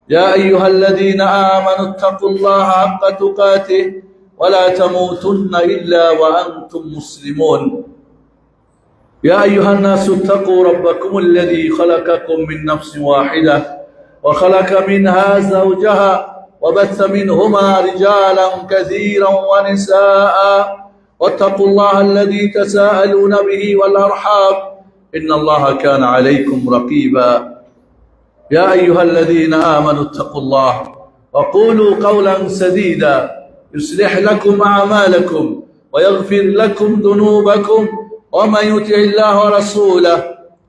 يا أيها الذين آمنوا اتقوا الله حق تقاته ولا تموتن إلا وأنتم مسلمون. يا أيها الناس اتقوا ربكم الذي خلقكم من نفس واحدة وخلق منها زوجها وبث منهما رجالا كثيرا ونساء واتقوا الله الذي تساءلون به والأرحام إن الله كان عليكم رقيبا. يا أيها الذين آمنوا اتقوا الله وقولوا قولا سديدا يصلح لكم أعمالكم ويغفر لكم ذنوبكم ومن يطع الله ورسوله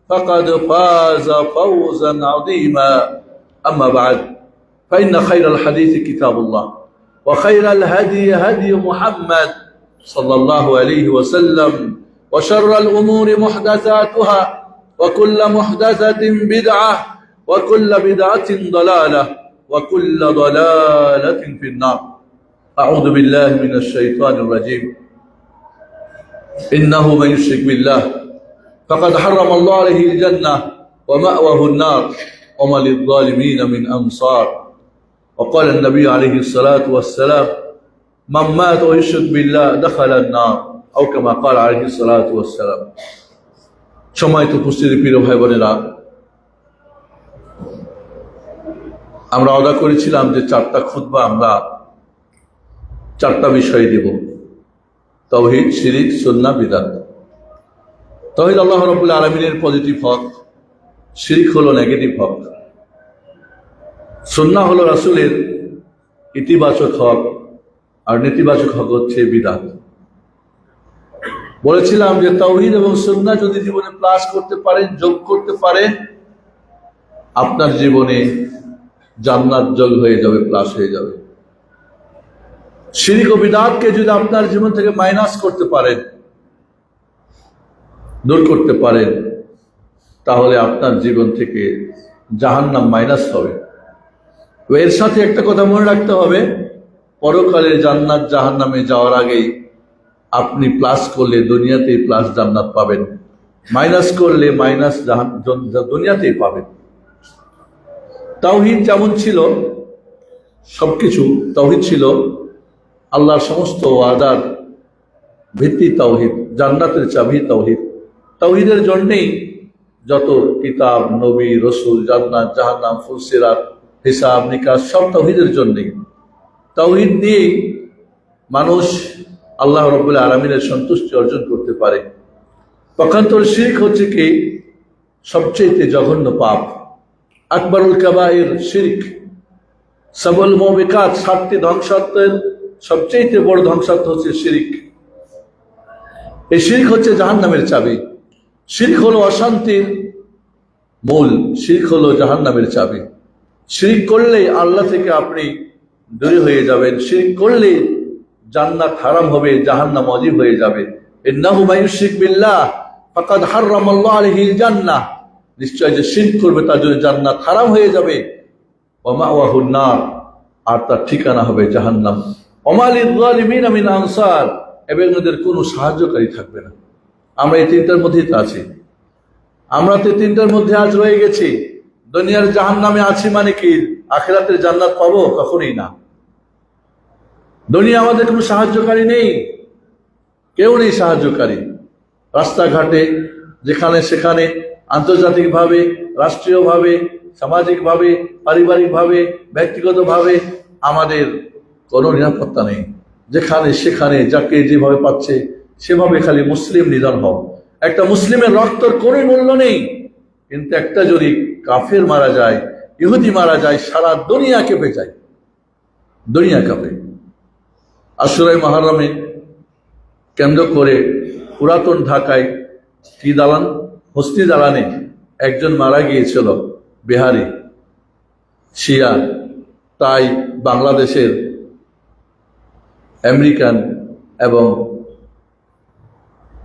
فقد فاز فوزا عظيما. أما بعد، فإن خير الحديث كتاب الله وخير الهدي هدي محمد صلى الله عليه وسلم وشر الأمور محدثاتها وكل محدثة بدعة وكل بدعة ضلالة وكل ضلالة في النار. أعوذ بالله من الشيطان الرجيم. إنه من يشرك بالله فقد حرم الله عليه الجنة ومأواه النار وما للظالمين من أنصار. وقال النبي عليه الصلاة والسلام: من مات ويشرك بالله دخل النار أو كما قال عليه الصلاة والسلام. সম্মানিত উপস্থিতি প্রিয় ভাই বোনেরা, আমরা ওয়াদা করেছিলাম যে 4টা খুতবা আমরা 4টা বিষয় দেব: তাওহীদ, শিরক, সুন্নাহ, বিদআত। তাওহীদ আল্লাহ রাব্বুল আলামিনের পজিটিভ হক, শিরক হলো নেগেটিভ হক, সুন্নাহ হলো রাসূলের ইতিবাচক হক, আর নেতিবাচক হক হচ্ছে বিদআত। বলেছিলাম যে তাওহীদ এবং সুন্নাহ যদি জীবনে প্লাস করতে পারেন, যোগ করতে পারেন, আপনার জীবনে জান্নাত যোগ হয়ে যাবে, প্লাস হয়ে যাবে। শিরক ও বিদআতকে যদি আপনার জীবন থেকে মাইনাস করতে পারেন, দূর করতে পারেন, তাহলে আপনার জীবন থেকে জাহান্নাম মাইনাস হবে। তো এর সাথে একটা কথা মনে রাখতে হবে, পরকালের জান্নাত জাহান্নামে যাওয়ার আগেই আপনি প্লাস করলে দুনিয়াতেই প্লাস জান্নাত পাবেন, মাইনাস করলে মাইনাস দুনিয়াতেই পাবেন। তাওহীদ যেমন ছিল, সবকিছু তাওহীদ ছিল, আল্লাহর সমস্ত ওয়াদার ভিত্তি তাওহীদ, জান্নাতের চাবি তাওহীদ। তাওহীদের জন্যেই যত কিতাব, নবী, রসুল, জান্নাত, জাহান্নাম, ফুলসিরাত, হিসাব নিকাশ সব তাওহীদের জন্যেই। তাওহীদ নিয়েই মানুষ আল্লাহ রাব্বুল আলামিনের সন্তুষ্টি অর্জন করতে পারে। পক্ষান্তর শিরক হচ্ছে কি সবচেয়ে জঘন্য পাপ, আকবরুল কাবাইর শিরক। সাবুল মুবিকাত, 7টি ধ্বংসাত্মের সবচেয়ে বড় ধ্বংসাত্ম হচ্ছে শিরক। এই শিরক হচ্ছে জাহান্নামের চাবি। শিরক হলো অশান্তির মূল, শিরক হলো জাহান্নামের চাবি। শিরক করলেই আল্লাহ থেকে আপনি দূরে হয়ে যাবেন, শিরক করলেই জান্নাত হারাম হবে, জাহান্নাম ওয়াজিব হয়ে যাবে। ইন্নাহু মান ইউশরিক বিল্লাহ ফাকাদ হারামাল্লাহু আলাইহিল জান্নাহ, নিশ্চয় যে শিরক করবে তার জন্য জান্নাত হারাম হয়ে যাবে। ওয়া মাওয়াহুন নার, আর তার ঠিকানা হবে জাহান্নাম। ওয়া মা লিয-যালিমিন মিন আনসার, এবং এদের কোনো সাহায্যকারী থাকবে না। আমরা এই 3টার মধ্যেই তো আছি। আমরা তো 3টার মধ্যে আজ রয়ে গেছি। দুনিয়ার জাহান্নামে আছি মানে কি আখিরাতের জান্নাত পাবো? কখনোই না। দুনিয়া আমাদের কোনো সাহায্যকারী নেই, কেউ নেই সাহায্যকারী। রাস্তাঘাটে যেখানে সেখানে, আন্তর্জাতিকভাবে, রাষ্ট্রীয়ভাবে, সামাজিকভাবে, পারিবারিকভাবে, ব্যক্তিগতভাবে আমাদের কোনো নিরাপত্তা নেই। যেখানে সেখানে যাকে যেভাবে পাচ্ছে সেভাবে খালি মুসলিম নিধন হও। একটা মুসলিমের রক্তর কোনো মূল্য নেই, কিন্তু একটা যদি কাফের মারা যায়, ইহুদি মারা যায়, সারা দুনিয়া কেঁপে যায়, দুনিয়া কাঁপে। আশুরাই মুহররমে কেন্দ্র করে পুরাতন ঢাকায় কি দালান, হস্তি দালানে একজন মারা গিয়েছিল, বিহারি শিয়া। তাই বাংলাদেশের, আমেরিকান এবং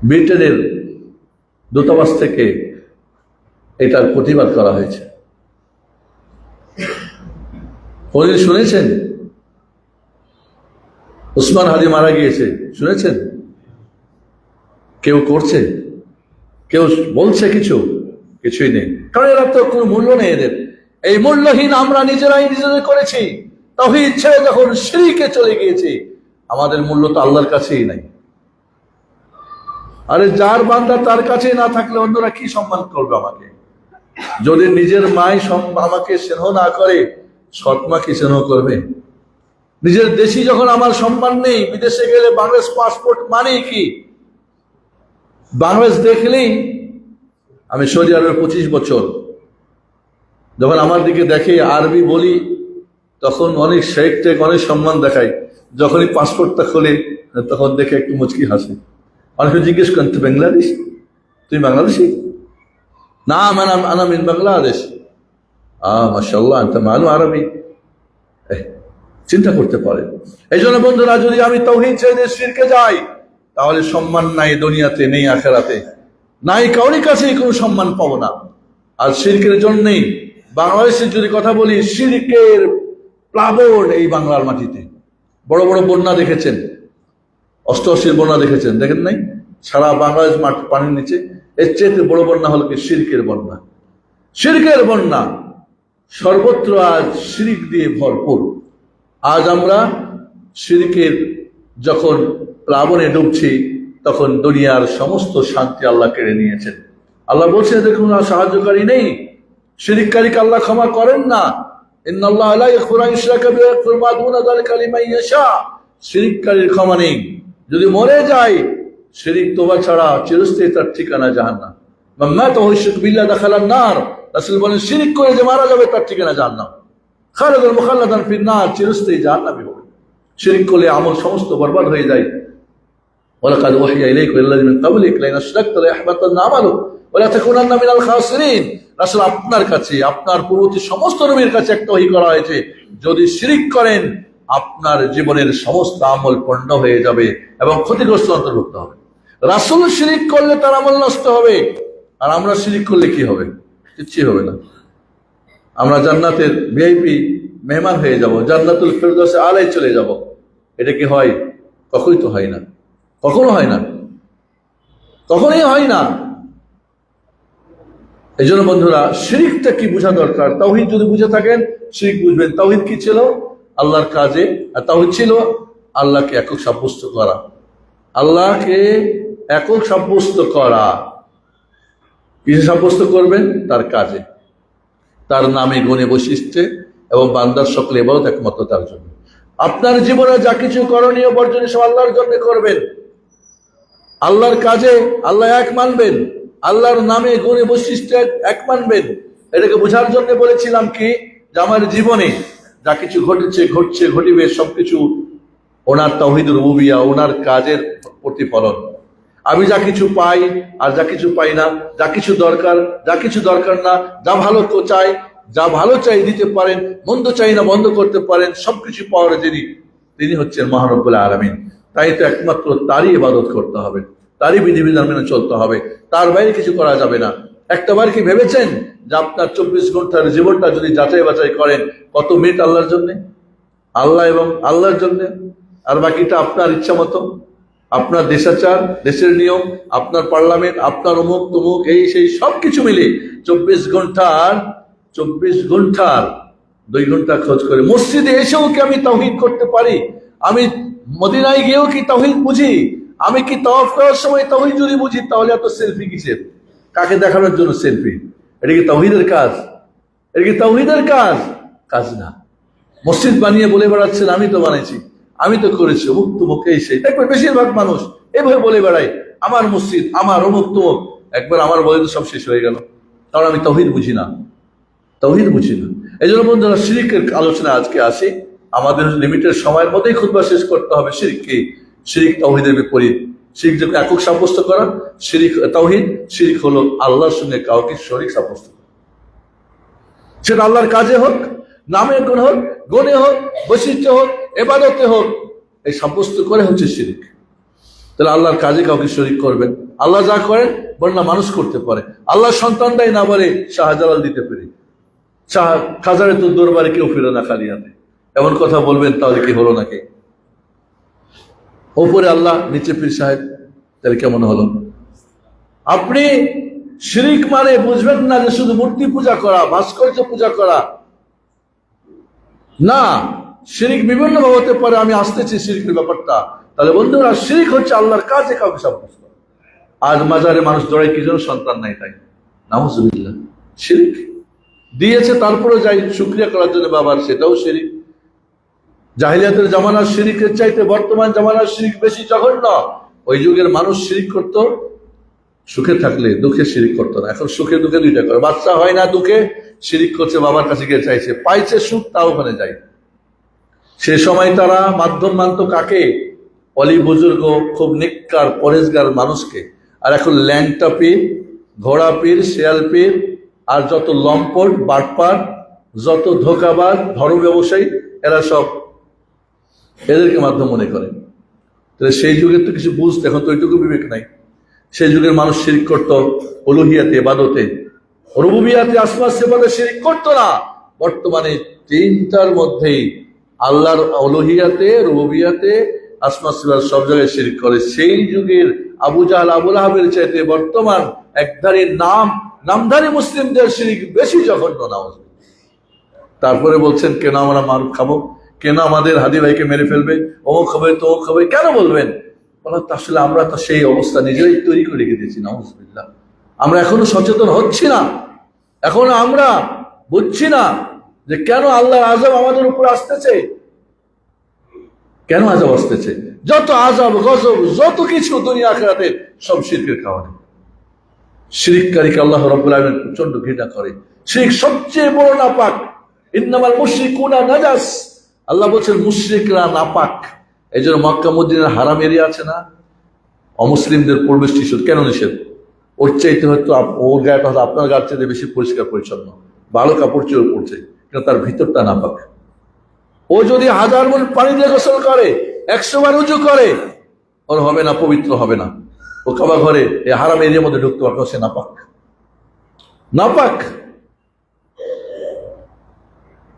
ব্রিটেনের দূতাবাস থেকে এটার প্রতিবাদ করা হয়েছে। শুনেছেন উসমান হাদি মারা গিয়েছে, শুনেছেন? কেউ করছে, কেউ বলছে কিছুই নেই, কারণ এরা তো কোনো মূল্য নেই এদের। এই মূল্যহীন আমরা নিজেরাই নিজেদের করেছি। তাওহীদ ছেড়ে যখন শিরকে চলে গিয়েছি, আমাদের মূল্য তো আল্লাহর কাছেই নাই। আরে যার বান্দা তার কাছেই না থাকলে অন্যরা কি সম্মান করবে আমাকে? যদি নিজের মাই আমাকে স্নেহ না করে, সৎমা কি স্নেহ করবে? নিজের দেশি যখন আমার সম্মান নেই, বিদেশে গেলে বাংলাদেশ পাসপোর্ট মানেই কি? বাংলাদেশ দেখলেই, আমি সৌদি আরবে 25 বছর, যখন আমার দিকে দেখে আরবি বলি তখন অনেক শেখ টেক অনেক সম্মান দেখায়। যখনই পাসপোর্টটা খোলে তখন দেখে একটু মুচকি হাসে। অনেকে জিজ্ঞেস করেন, তুই বাংলাদেশ? তুই বাংলাদেশি? না, আনা মিন বাংলাদেশ। মাশাআল্লাহ, আনতা মালুম আরবি। চিন্তা করতে পারে। এই জন্য বন্ধুরা, যদি আমি তাওহীদ ছেড়ে শিরকে যাই, তাহলে সম্মান নাই দুনিয়াতে, নেই আখেরাতে, নাই কারোর কাছেই কোনো সম্মান পাবো না। আর শিরকের জন্যই বাংলাদেশের যদি কথা বলি, শিরকের প্লাবন এই বাংলার মাটিতে। বড় বড় বন্যা দেখেছেন, 88 বন্যা দেখেছেন, দেখেন নাই? সারা বাংলাদেশ মাঠ পানির নিচে। এর চেয়ে বড় বন্যা হলো কি? শিরকের বন্যা। শিরকের বন্যা সর্বত্র আজ শিরক দিয়ে ভরপুর। আজ আমরা শিরকের যখন প্লাবনে ডুবছি, তখন দুনিয়ার সমস্ত শান্তি আল্লাহ কেড়ে নিয়েছেন। আল্লাহ বলছেন, দেখুন আর সাহায্যকারী নেই, শিরককারীকে আল্লাহ ক্ষমা করেন না। ইন্নাল্লাহা লা ইয়াগফিরু আন ইউশরাকা বিহি ওয়া ইয়াগফিরু মা দুনা যালিকা লিমান ইয়াশা। শিরককারীর ক্ষমা নেই। যদি মরে যায় শিরক তওবা ছাড়া, চিরস্থায়ী তার ঠিকানা জাহান্নাম। মান মাতা ওয়া ইশরাকা বিল্লাহি দাখালান নার। রাসূল বলেন, শিরক করে যে মারা যাবে তার ঠিকানা জাহান্নাম। খালিদান মুখাল্লাদান ফিন নার, চিরস্থায়ী জাহান্নামী হবে। শিরক করলে আমল সমস্ত বরবাদ হয়ে যায়। ওয়ালাকাদ ওহিয়া ইলাইকা ওয়াল্লাযিনা মিন ক্বাবলিকা লাইন আশরাকতা লায়াহবাতান্না আমালুক ওয়া লাতাকুনান্না মিনাল খাসিরিন। রাসূল আপনার কাছে, আপনার পূর্ববর্তী সমস্ত নবীর কাছে একটা ওহী করা হয়েছে, যদি শিরক করেন আপনার জীবনের সমস্ত আমল পণ্ড হয়ে যাবে এবং ক্ষতিগ্রস্ত অন্তর্ভুক্ত হবে। রাসূল শিরক করলে তার আমল নষ্ট হবে, আর আমরা শিরক করলে কি হবে? কিচ্ছুই হবে না। আমরা জান্নাতের ভিআইপি মেহমান হয়ে যাব, জান্নাতুল ফেরদৌসে আলায় চলে যাব। এটা কি হয়? কখনোই তো হয় না, কখনো হয় না, কখনোই হয় না। এই জন্য বন্ধুরা, শিরকটা কি বোঝা দরকার। তাওহীদ যদি বুঝে থাকেন, শিরক বুঝবেন। তাওহীদ কি ছিল? আল্লাহর কাজে। আর তাওহীদ ছিল আল্লাহকে একক সাব্যস্ত করা। আল্লাহকে একক সাব্যস্ত করা। কিসে সাব্যস্ত করবেন? তার কাজে, তার নামে, গুণে, বৈশিষ্ট্যে এবং বান্দার সকল ইবাদত একমাত্র তার জন্য। আপনার জীবনে যা কিছু করণীয় বর্জনীয় সব আল্লাহর জন্য করবেন। আল্লাহর কাজে আল্লাহ এক মানবেন, আল্লাহর নামে, গুণে, বৈশিষ্ট্যে এক মানবেন। এটাকে বোঝার জন্য বলেছিলাম কি, যে আমার জীবনে যা কিছু ঘটেছে, ঘটছে, ঘটিবে সবকিছু ওনার তাওহীদ রুবুবিয়্যাহ, ওনার কাজের প্রতিফলন। আমি যা কিছু পাই আর যা কিছু পাই না, যা কিছু দরকার, যা কিছু দরকার না, যা ভালো চাই, যা ভালো চাই দিতে পারেন, মন্দ চাই না বন্ধ করতে পারেন, সবকিছু পাওয়ার যিনি, তিনি হচ্ছেন মহান রব্বুল আলামিন। তাই তো একমাত্র তারই ইবাদত করতে হবে, তারই বিধিবিধান মেনে চলতে হবে, তার বাইরে কিছু করা যাবে না। একটাবার কি ভেবেছেন যে আপনার 24 ঘন্টার জীবনটা যদি যাচাই বাছাই করেন, কত মিনিট আল্লাহর জন্য, আল্লাহ এবং আল্লাহর জন্য, আর বাকিটা আপনার ইচ্ছা মতো, আপনার দেশাচার, দেশের নিয়ম, আপনার পার্লামেন্ট, আপনার অমুক তমুক, এই সেই সবকিছু মিলে 24 ঘন্টার 2 ঘন্টা খোঁজ করে মসজিদে এসেও কি আমি তাওহীদ করতে পারি? আমি মদিনায় গিয়েও কি তাওহীদ বুঝি? আমি কি তাওয়াফ করার সময় তাওহীদ যদি বুঝি, তাহলে এত সেলফি কিসের? কাকে দেখানোর জন্য সেলফি? এটা কি তাওহীদের কাজ? এটা কি তাওহীদের কাজ? কাজ না। মসজিদ বানিয়ে বলে বেড়াচ্ছেন, আমি তো বানাইছি, আমি তো করেছি, অমুক তমুক, এই সেই। দেখবেন বেশিরভাগ মানুষ এইভাবে বলে বেড়ায়, আমার মসজিদ, আমার অমুক তমুক। একবার আমার বলে তো সব শেষ হয়ে গেল, কারণ আমি তাওহীদ বুঝি না, তাওহীদ বুঝি না। এই জন্য বন্ধুরা, শিরকের আলোচনা আজকে আসি। আমাদের লিমিটের সময়ের মধ্যেই খুতবা শেষ করতে হবে। শিরক কি? শিরক তাওহীদের বিপরীত। শিরক যে একক সাব্যস্ত করা, শিরক তাওহীদ। শিরক হলো আল্লাহর সঙ্গে কাউকে শরীক সাব্যস্ত করা, সেটা আল্লাহর কাজে হোক, নামে গুণ হোক, গুণে হোক, বৈশিষ্ট্য হোক, ইবাদতে হোক, এই সাব্যস্ত করে হচ্ছে শিরক। তাহলে আল্লাহর কাজে কাউকে শরীক করবেন। আল্লাহ যা করেন বন্যা মানুষ করতে পারে, আল্লাহ সন্তানটাই না বলে শাহজালাল দিতে পারে, খাজারে তোর দরবারে কেউ ফিরে না খালি হাতে, এমন কথা বলবেন, তাহলে কি হলো নাকি? ওপরে আল্লাহ, নিচে পীর সাহেব, তাহলে কেমন হলো? আপনি শিরিক মানে বুঝবেন না যে শুধু মূর্তি পূজা করা, ভাস্কর্য পূজা করা না। শিরিক বিভিন্ন ভাবে হতে পারে, আমি আসতেছি শিরিকের ব্যাপারটা। তাহলে বন্ধুরা, শিরিক হচ্ছে আল্লাহর কাজে কাউকে সাব্যস্ত। আজ মাজারে মানুষ দৌড়ায় কি জন্য? সন্তান নাই তাই। নাউজুবিল্লাহ, শিরিক। দিয়েছে তারপরে যাই শুকরিয়া করার জন্য বাবার, সেটাও শিরিক। জাহিলিয়াতের জামানার শিরিকের চাইতে বর্তমান জামানার শিরিক বেশি জঘন্য। ওই যুগের মানুষ শিরিক করত সুখে থাকলে, দুঃখে শিরিক করতো না। এখন সুখে দুঃখে দুইটা করে। বাচ্চা হয় না দুঃখে শিরিক করছে, বাবার কাছে গিয়ে চাইছে, পাইছে সুখ, তাও ওখানে যায়। সে সময় তারা মাধ্যম মানত কাকে? অলি বুজুর্গ, খুব নিক্কার পরেজগার মানুষকে। আর এখন ল্যাংটা পীর, ঘোড়া পীর, শেয়াল পীর, আর যত লম্পট বাটপার, যত ধোকাবাজ ধর্ম ব্যবসায়ী, এরা সব এদেরকে মাধ্যম মনে করে। তাহলে সেই যুগের তো কিছু বুঝতে, এখন তো ওইটুকু বিবেক নাই। সেই যুগের মানুষ শিরিক করত উলুহিয়াতে, ইবাদতে, রুবুবিয়াতে, আসমা সিফাতে শিরিক করতো না। বর্তমানে তিনটার মধ্যেই আল্লাহর উলুহিয়াতে, রুবুবিয়াতে, আসমা সিফাত সব জায়গায় শিরিক করে। সেই যুগের আবু জাহল, আবু লাহাবের চাইতে বর্তমান একধারী নামধারী মুসলিমদের শিরিক বেশি জঘন্য। নামাজ তারপরে বলছেন কেন আমরা মার খাবো, কেন আমাদের হাদি ভাইকে মেরে ফেলবে, অমুক হবে তো অমুক হবে, কেন বলবেন? আসলে আমরা তো সেই অবস্থা নিজেই তৈরি করে রেখে দিয়েছি। নাউজুবিল্লাহ, আমরা এখনো সচেতন হচ্ছি না, এখনো আমরা বুঝছি না যে কেন আল্লাহর আযাব আমাদের উপর আসতেছে, কেন আযাব আসতেছে। যত আযাব গজব যত কিছু দুনিয়া আখিরাতে সব শিরকের কারণে। শিরিককারীকে আল্লাহ রাব্বুল আলামিন প্রচন্ড ঘৃণা করে। শিরক সবচেয়ে বড় নাপাক। ইন্নামাল মুশরিকুনা নাজাস, আল্লাহ বলছেন মুশরিকরা নাপাক। এই জন্য মক্কা মদিনার হারাম এরিয়া আছে না, অমুসলিমদের প্রবেশ নিষেধ। কেন নিষেধ? ওর চাইতে হয়তো ওর গায়েটা হয়তো আপনার গায়ের চাইতে বেশি পরিষ্কার পরিচ্ছন্ন, ভালো কাপড় চোপড় পড়ছে, কিন্তু তার ভিতরটা নাপাক। ও যদি 1000 মণ পানি দিয়ে গোসল করে, 100 বার উজু করে, ওর হবে না, পবিত্র হবে না। ও কাবা ঘরে এই হারাম এরিয়ার মধ্যে ঢুকতে পারবে, সে নাপাক, নাপাক।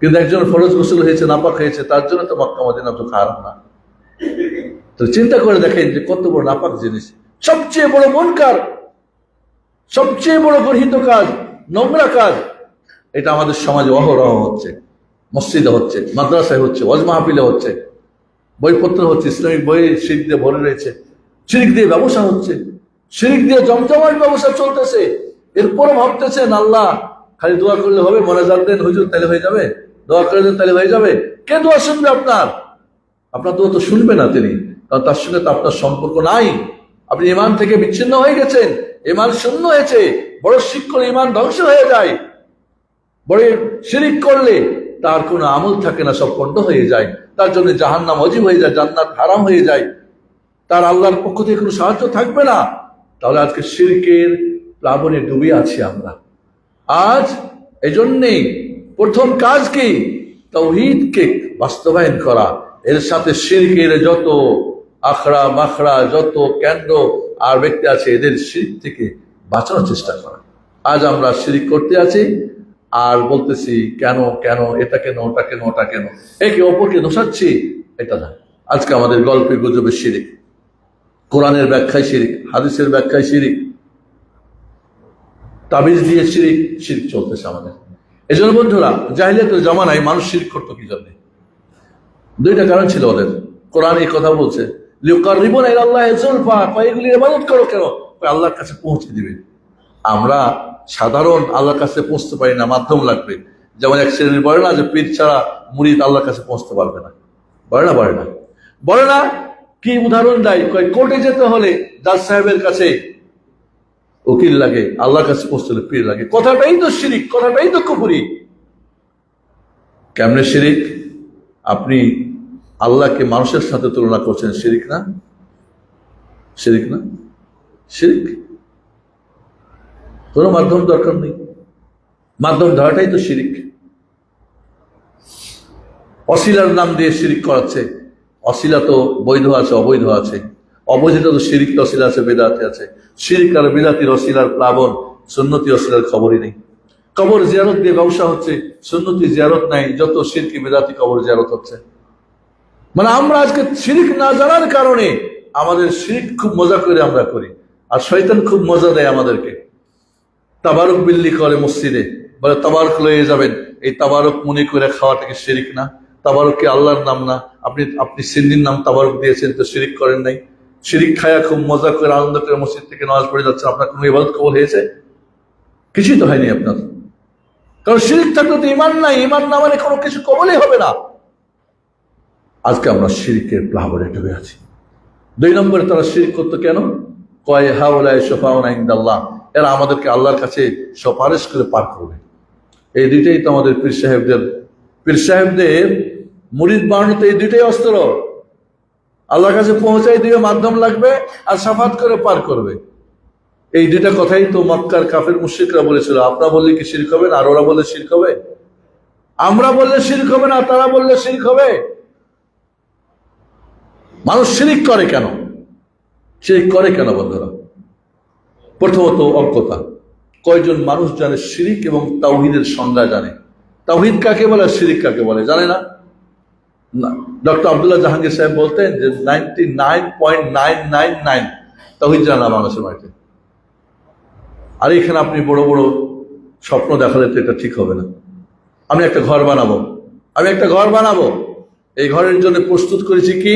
কিন্তু একজন ফরজ গোসল হয়েছে, নাপাক হয়েছে, তার জন্য তো মক্কা মদিনা তো হারাম না। তো চিন্তা করে দেখেন যে কত বড় নাপাক জিনিস। সবচেয়ে বড় মুনকার, সবচেয়ে বড় গর্হিত কাজ, নোংরা কাজ, এটা আমাদের সমাজে অহরহ হচ্ছে। মসজিদে হচ্ছে, মাদ্রাসায় হচ্ছে, ওয়াজ মাহফিলে হচ্ছে, বইপত্র হচ্ছে, ইসলামিক বই শিরক দিয়ে ভরে রয়েছে, শিরক দিয়ে ব্যবসা হচ্ছে, শিরক দিয়ে জমজমাট ব্যবসা চলতেছে। এরপরও ভাবতেছেন আল্লাহ খালি দোয়া করলে হবে, মোনাজাত দেন হুজুর তাহলে হয়ে যাবে, দোয়া করে দেন তাহলে হয়ে যাবে। কে দোয়া শুনবে আপনার? আপনার দোয়া তো শুনবে না তিনি, কারণ তার সঙ্গে তো আপনার সম্পর্ক নাই। আপনি ইমান থেকে বিচ্ছিন্ন হয়ে গেছেন, ইমান শূন্য হয়েছে। বড় শিরক করলে ইমান ধ্বংস হয়ে যায়, বড় শিরক করলে তার কোনো আমল থাকে না, সব পণ্ড হয়ে যায়। তার জন্য জাহান্নাম ওয়াজিব হয়ে যায়, জান্নাত হারাম হয়ে যায়, তার আল্লাহর পক্ষ থেকে কোনো সাহায্য থাকবে না। তাহলে আজকে শিরকের প্লাবনে ডুবে আছি আমরা। আজ এজন্যেই প্রথম কাজ কি? তাওহীদকে বাস্তবায়ন করা। এর সাথে শিরকের যত আখড়া মাখড়া, যত কেন্দ্র আর ব্যক্তি আছে, এদের শিরক থেকে বাঁচানোর চেষ্টা করা। আজ আমরা শিরক করতে আছি আর বলতেছি কেন কেন, এটা কেন, ওটা কেন, ওটা কেন, একে অপরকে দোষাচ্ছি। এটা না, আজকে আমাদের গল্পে গুজবে শিরক, কোরআনের ব্যাখ্যায় শিরক, হাদিসের ব্যাখ্যায় শিরক, তাবিজ দিয়ে শিরক, শিরক চলতেছে আমাদের। এই জন্য বন্ধুরা, জাহিলিয়াতের জামানায় মানুষ শিরক করতো কি জন্য? দুইটা কারণ ছিল ওদের। কোরআন এই কথা বলছে, লিউকাররিবুনা ইলাল্লাহি যুলফা, এগুলির ইবাদত করো কেন? আল্লাহর কাছে পৌঁছে দিবে। আমরা সাধারণ আল্লাহর কাছে পৌঁছতে পারি না, মাধ্যম লাগবে। যেমন এক শ্রেণীর বলে না যে পীর ছাড়া মুরিদ আল্লাহর কাছে পৌঁছতে পারবে না, বলে না, বলে না, বলে না। কি উদাহরণ দেয়? কোর্টে যেতে হলে জাজ সাহেবের কাছে উকিল লাগে, আল্লাহর কাছে পৌঁছতে হলে পীর লাগে। কথাটাই তো শিরিক, কথাটাই তো কুফরি। কেমনে শিরিক? আপনি আল্লাহকে মানুষের সাথে তুলনা করছেন, শিরিক না? শিরিক না? শিরিক। কোনো মাধ্যম দরকার নেই, মাধ্যম ধরাটাই তো শিরিক। অশিলার নাম দিয়ে শিরিক করাচ্ছে। অশিলা তো বৈধ আছে, অবৈধ আছে। অবৈধ তো শিরিক, অশিলা আছে, বেদাতে আছে। শিরিক আর বেদাতির, অশিলার প্লাবন, সুন্নতি অশিলার খবরই নেই। কবর জিয়ারত দিয়ে ব্যবসা হচ্ছে, সুন্নতি জিয়ারত নাই, যত শিরকি বেদাতি কবর জিয়ারত হচ্ছে। মানে আমরা আজকে শিরিক না জানার কারণে আমাদের শিরিক খুব মজা করে আমরা করি, আর শয়তান খুব মজা দেয় আমাদেরকে। তাবারুক বিল্লি করে মসজিদে, বলে তাবারুক লয়ে যাবেন, এই তাবারুক মনে করে খাওয়াটাকে শিরিক না? তাবারুক কি আল্লাহর নাম না? আপনি সিন্নির নাম তাবারুক দিয়েছেন, তো শিরিক করেন নাই? শিরিক খায়া খুব মজা করে আনন্দ করে মসজিদ থেকে নামাজ পড়ে যাচ্ছেন, আপনার কোনো ইবাদত কবুল হয়েছে? কিছুই তো হয়নি আপনার। কারণ শিরিক থাকলে তো ইমান নাই, ইমান না মানে কোনো কিছু কবলই হবে না। আজকে আমরা শিরিকের প্লাবনে ডুবে আছি। 2 নম্বরে তারা শিরিক করতো কেন? কয় হাওলায়ে শাফাউনা ইনদাল্লাহ, এরা আমাদেরকে আল্লাহর কাছে সুপারিশ করে পার করবে। এই দুইটাই তো আমাদের পীর সাহেবদের মুরিদ বানানোতে এই দুইটাই অস্ত্র। আল্লাহর কাছে পৌঁছাই দিবে মাধ্যম লাগবে, আর সাফাত করে পার করবে। এই দুইটা কথাই তো মক্কার কাফের মুশরিকরা বলেছিল। আপনারা বললে কি শিরক হবে না? আর ওরা বললে শিরক হবে? আমরা বললে শিরক হবে না, তারা বললে শিরক হবে? মানুষ শিরিক করে কেন? শিরিক করে কেন বন্ধুরা? প্রথমত অজ্ঞতা। কয়জন মানুষ জানে শিরিক এবং তাওহীদের সংজ্ঞা জানে? তাওহীদ কাকে বলে, শিরিক কাকে বলে জানে না? ডক্টর আব্দুল্লাহ জাহাঙ্গীর সাহেব বলতেন যে 99.999 তাওহীদ জানা না মানুষের মাঝে। আর এখানে আপনি বড় বড় স্বপ্ন দেখালে তো এটা ঠিক হবে না। আমি একটা ঘর বানাবো, এই ঘরের জন্য প্রস্তুত করেছি কি?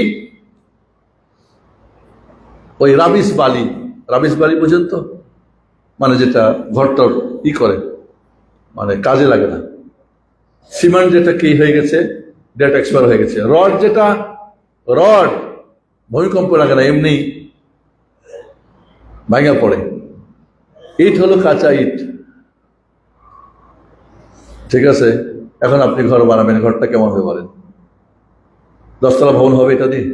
ওই রাবিশ বালি বুঝেন তো, মানে যেটা ঘরটার ই করে, মানে কাজে লাগে না। সিমেন্ট যেটা কি হয়ে গেছে, ডেট এক্সপায়ার হয়ে গেছে। রড ভূমিকম্প লাগে না, এমনি ভাঙা পড়ে। ইট হলো কাঁচা ইট, ঠিক আছে? এখন আপনি ঘর বানাবেন, ঘরটা কেমন হবে বলেন? 10 তলা ভবন হবে এটা দিয়ে?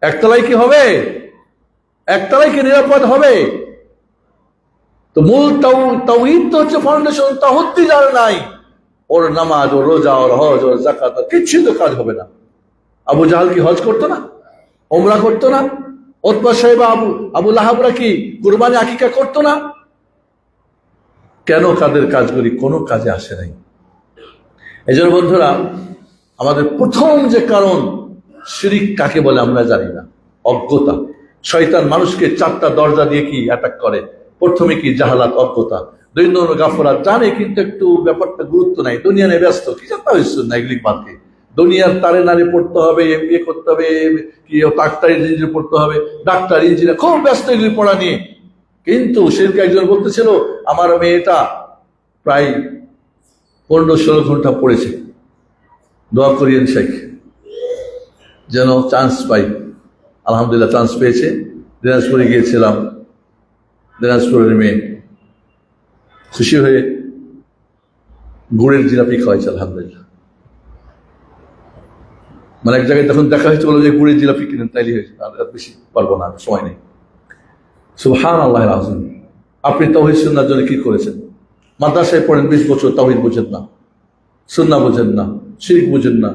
একতলায় কি হবে? একতলায় কি নিরাপদ হবে? তো মূল তাওহীদ তো হচ্ছে ফাউন্ডেশন। তাওহীদ যার নাই, ওর নামাজ, ওর রোজা, ওর হজ, ওর যাকাত, কিচ্ছু তো কাজ হবে না। আবু জাহাল কি হজ করতো না? ওমরা করতো না? উতবা সাহেব, আবু লাহাবরা কি কুরবানি আকিকা করতো না? কেন কাদের কাজগুলি কোনো কাজে আসে নাই? এই জন্য বন্ধুরা, আমাদের প্রথম যে কারণ, শিরিক কাকে বলে আমরা জানি না, অজ্ঞতা। শয়তান মানুষকে 4টা দরজা দিয়ে কি অ্যাটাক করে? প্রথমে কি? জাহালাত, অজ্ঞতা। 2 নম্বর গাফলাত, জানে কিন্তু একটু ব্যাপারটা গুরুত্ব নাই, দুনিয়া নিয়ে ব্যস্ত, কি জানতে হয়েছে না এগুলি বাদকে। দুনিয়ার তারে নারে পড়তে হবে, MBA করতে হবে, কি ডাক্তার ইঞ্জিনিয়ার পড়তে হবে, ডাক্তার ইঞ্জিনিয়ার, খুব ব্যস্ত এগুলি পড়া নিয়ে। কিন্তু সেদিকে একজন বলতেছিল, আমার মেয়েটা প্রায় 15-16 ঘন্টা পড়েছে, দোয়া করিয়েন শেখ যেন চান্স পাই। আলহামদুলিল্লাহ চান্স পেয়েছে। দিনাজপুরে গিয়েছিলাম, দিনাজপুরের মেয়ে খুশি হয়ে গুড়ের জিলাপি খাওয়াইছে আলহামদুলিল্লাহ। মানে এক জায়গায় তখন দেখা হয়েছে, বলো যে গুড়ের জিলাপি কিনেন, তাইলে হয়েছে, আর বেশি পারবো না, সময় নেই। সুবহানাল্লাহিল আযীম। আপনি তাওহীদ সুন্নাহর জন্য কি করেছেন? মাদ্রাসায় পড়েন 20 বছর, তাওহীদ বুঝেন না, সুন্নাহ বুঝেন না, শিরক বুঝেন না,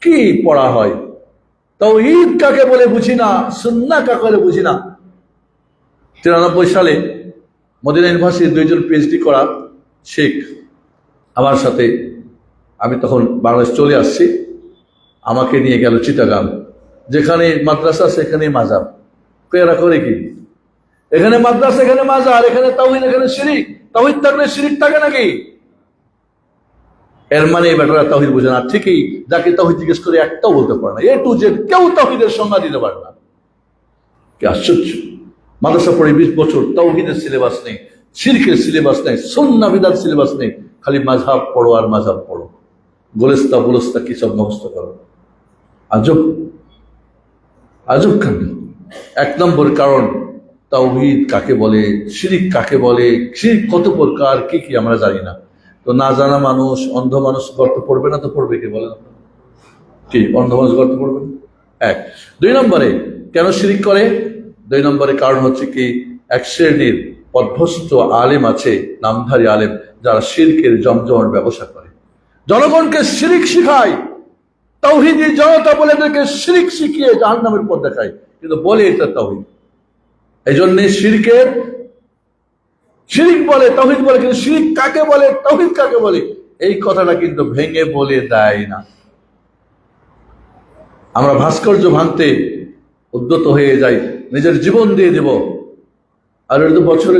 কি পড়া হয়? তাওহীদ কাকে বলে বুঝি না, সুন্নাহ কাকে বলে বুঝি না। 93 সালে মদিনা ইউনিভার্সিটির 2 জন PhD করা শেখ আমার সাথে, আমি তখন বাংলাদেশ চলে আসছি, আমাকে নিয়ে গেল চিটাগাং। যেখানে মাদ্রাসা সেখানে মাজার। এরা করে কি? এখানে মাদ্রাসা, এখানে মাজার, এখানে তাওহীদ, এখানে শিরিক। তাওহীদ থাকলে শিরিক থাকে নাকি? এর মানে এই ব্যাটারা তাওহীদ বোঝে না। ঠিকই, যাকে তাওহীদ জিজ্ঞেস করে একটাও বলতে পারে না, A to Z কেউ তাওহীদের সংজ্ঞা দিতে পারে না। কি আশ্চর্য! মাদ্রাসা পড়ে 20 বছর, তাওহীদের সিলেবাস নেই, শিরকের সিলেবাস নেই, সুন্নাহ বিদআত সিলেবাস নেই, খালি মাযহাব পড়ো আর মাযহাব পড়ো, গোলেস্তা বুলস্তা কি সব মুখস্থ করো। আজব আজব কাণ্ড। 1 নম্বর কারণ, তাওহীদ কাকে বলে, শিরিক কাকে বলে, শিরিক কত প্রকার, কি কি আমরা জানি না। তো না জানা মানুষ, অন্ধ মানুষ গর্ত পড়বে না তো পড়বে কে বলেন? কি অন্ধ মানুষ গর্ত পড়বে না? 1। 2 নম্বরে কেন শিরিক করে? 2 নম্বরে কারণ হচ্ছে কি, এক শ্রেণীর পথভ্রষ্ট আলেম আছে, নামধারী আলেম, যারা শিরকের জমজমাট ব্যবসা করে, জনগণকে শিরিক শিখায়। তাওহীদি জনতা বলে এদেরকে শিরিক শিখিয়ে জাহান্নামের পথ দেখায়, কিন্তু বলে এটা তাওহীদ। এই জন্য শিরিক বলে, তাওহীদ বলে, কিন্তু শিরিক কাকে বলে, তাওহীদ কাকে বলে, এই কথাটা কিন্তু ভেঙে বলে দেয় না। আমরা ভাস্কর্য ভাঙতে উদ্যত হয়ে যাই, নিজের জীবন দিয়ে দেব, আর ওটা তো বছরে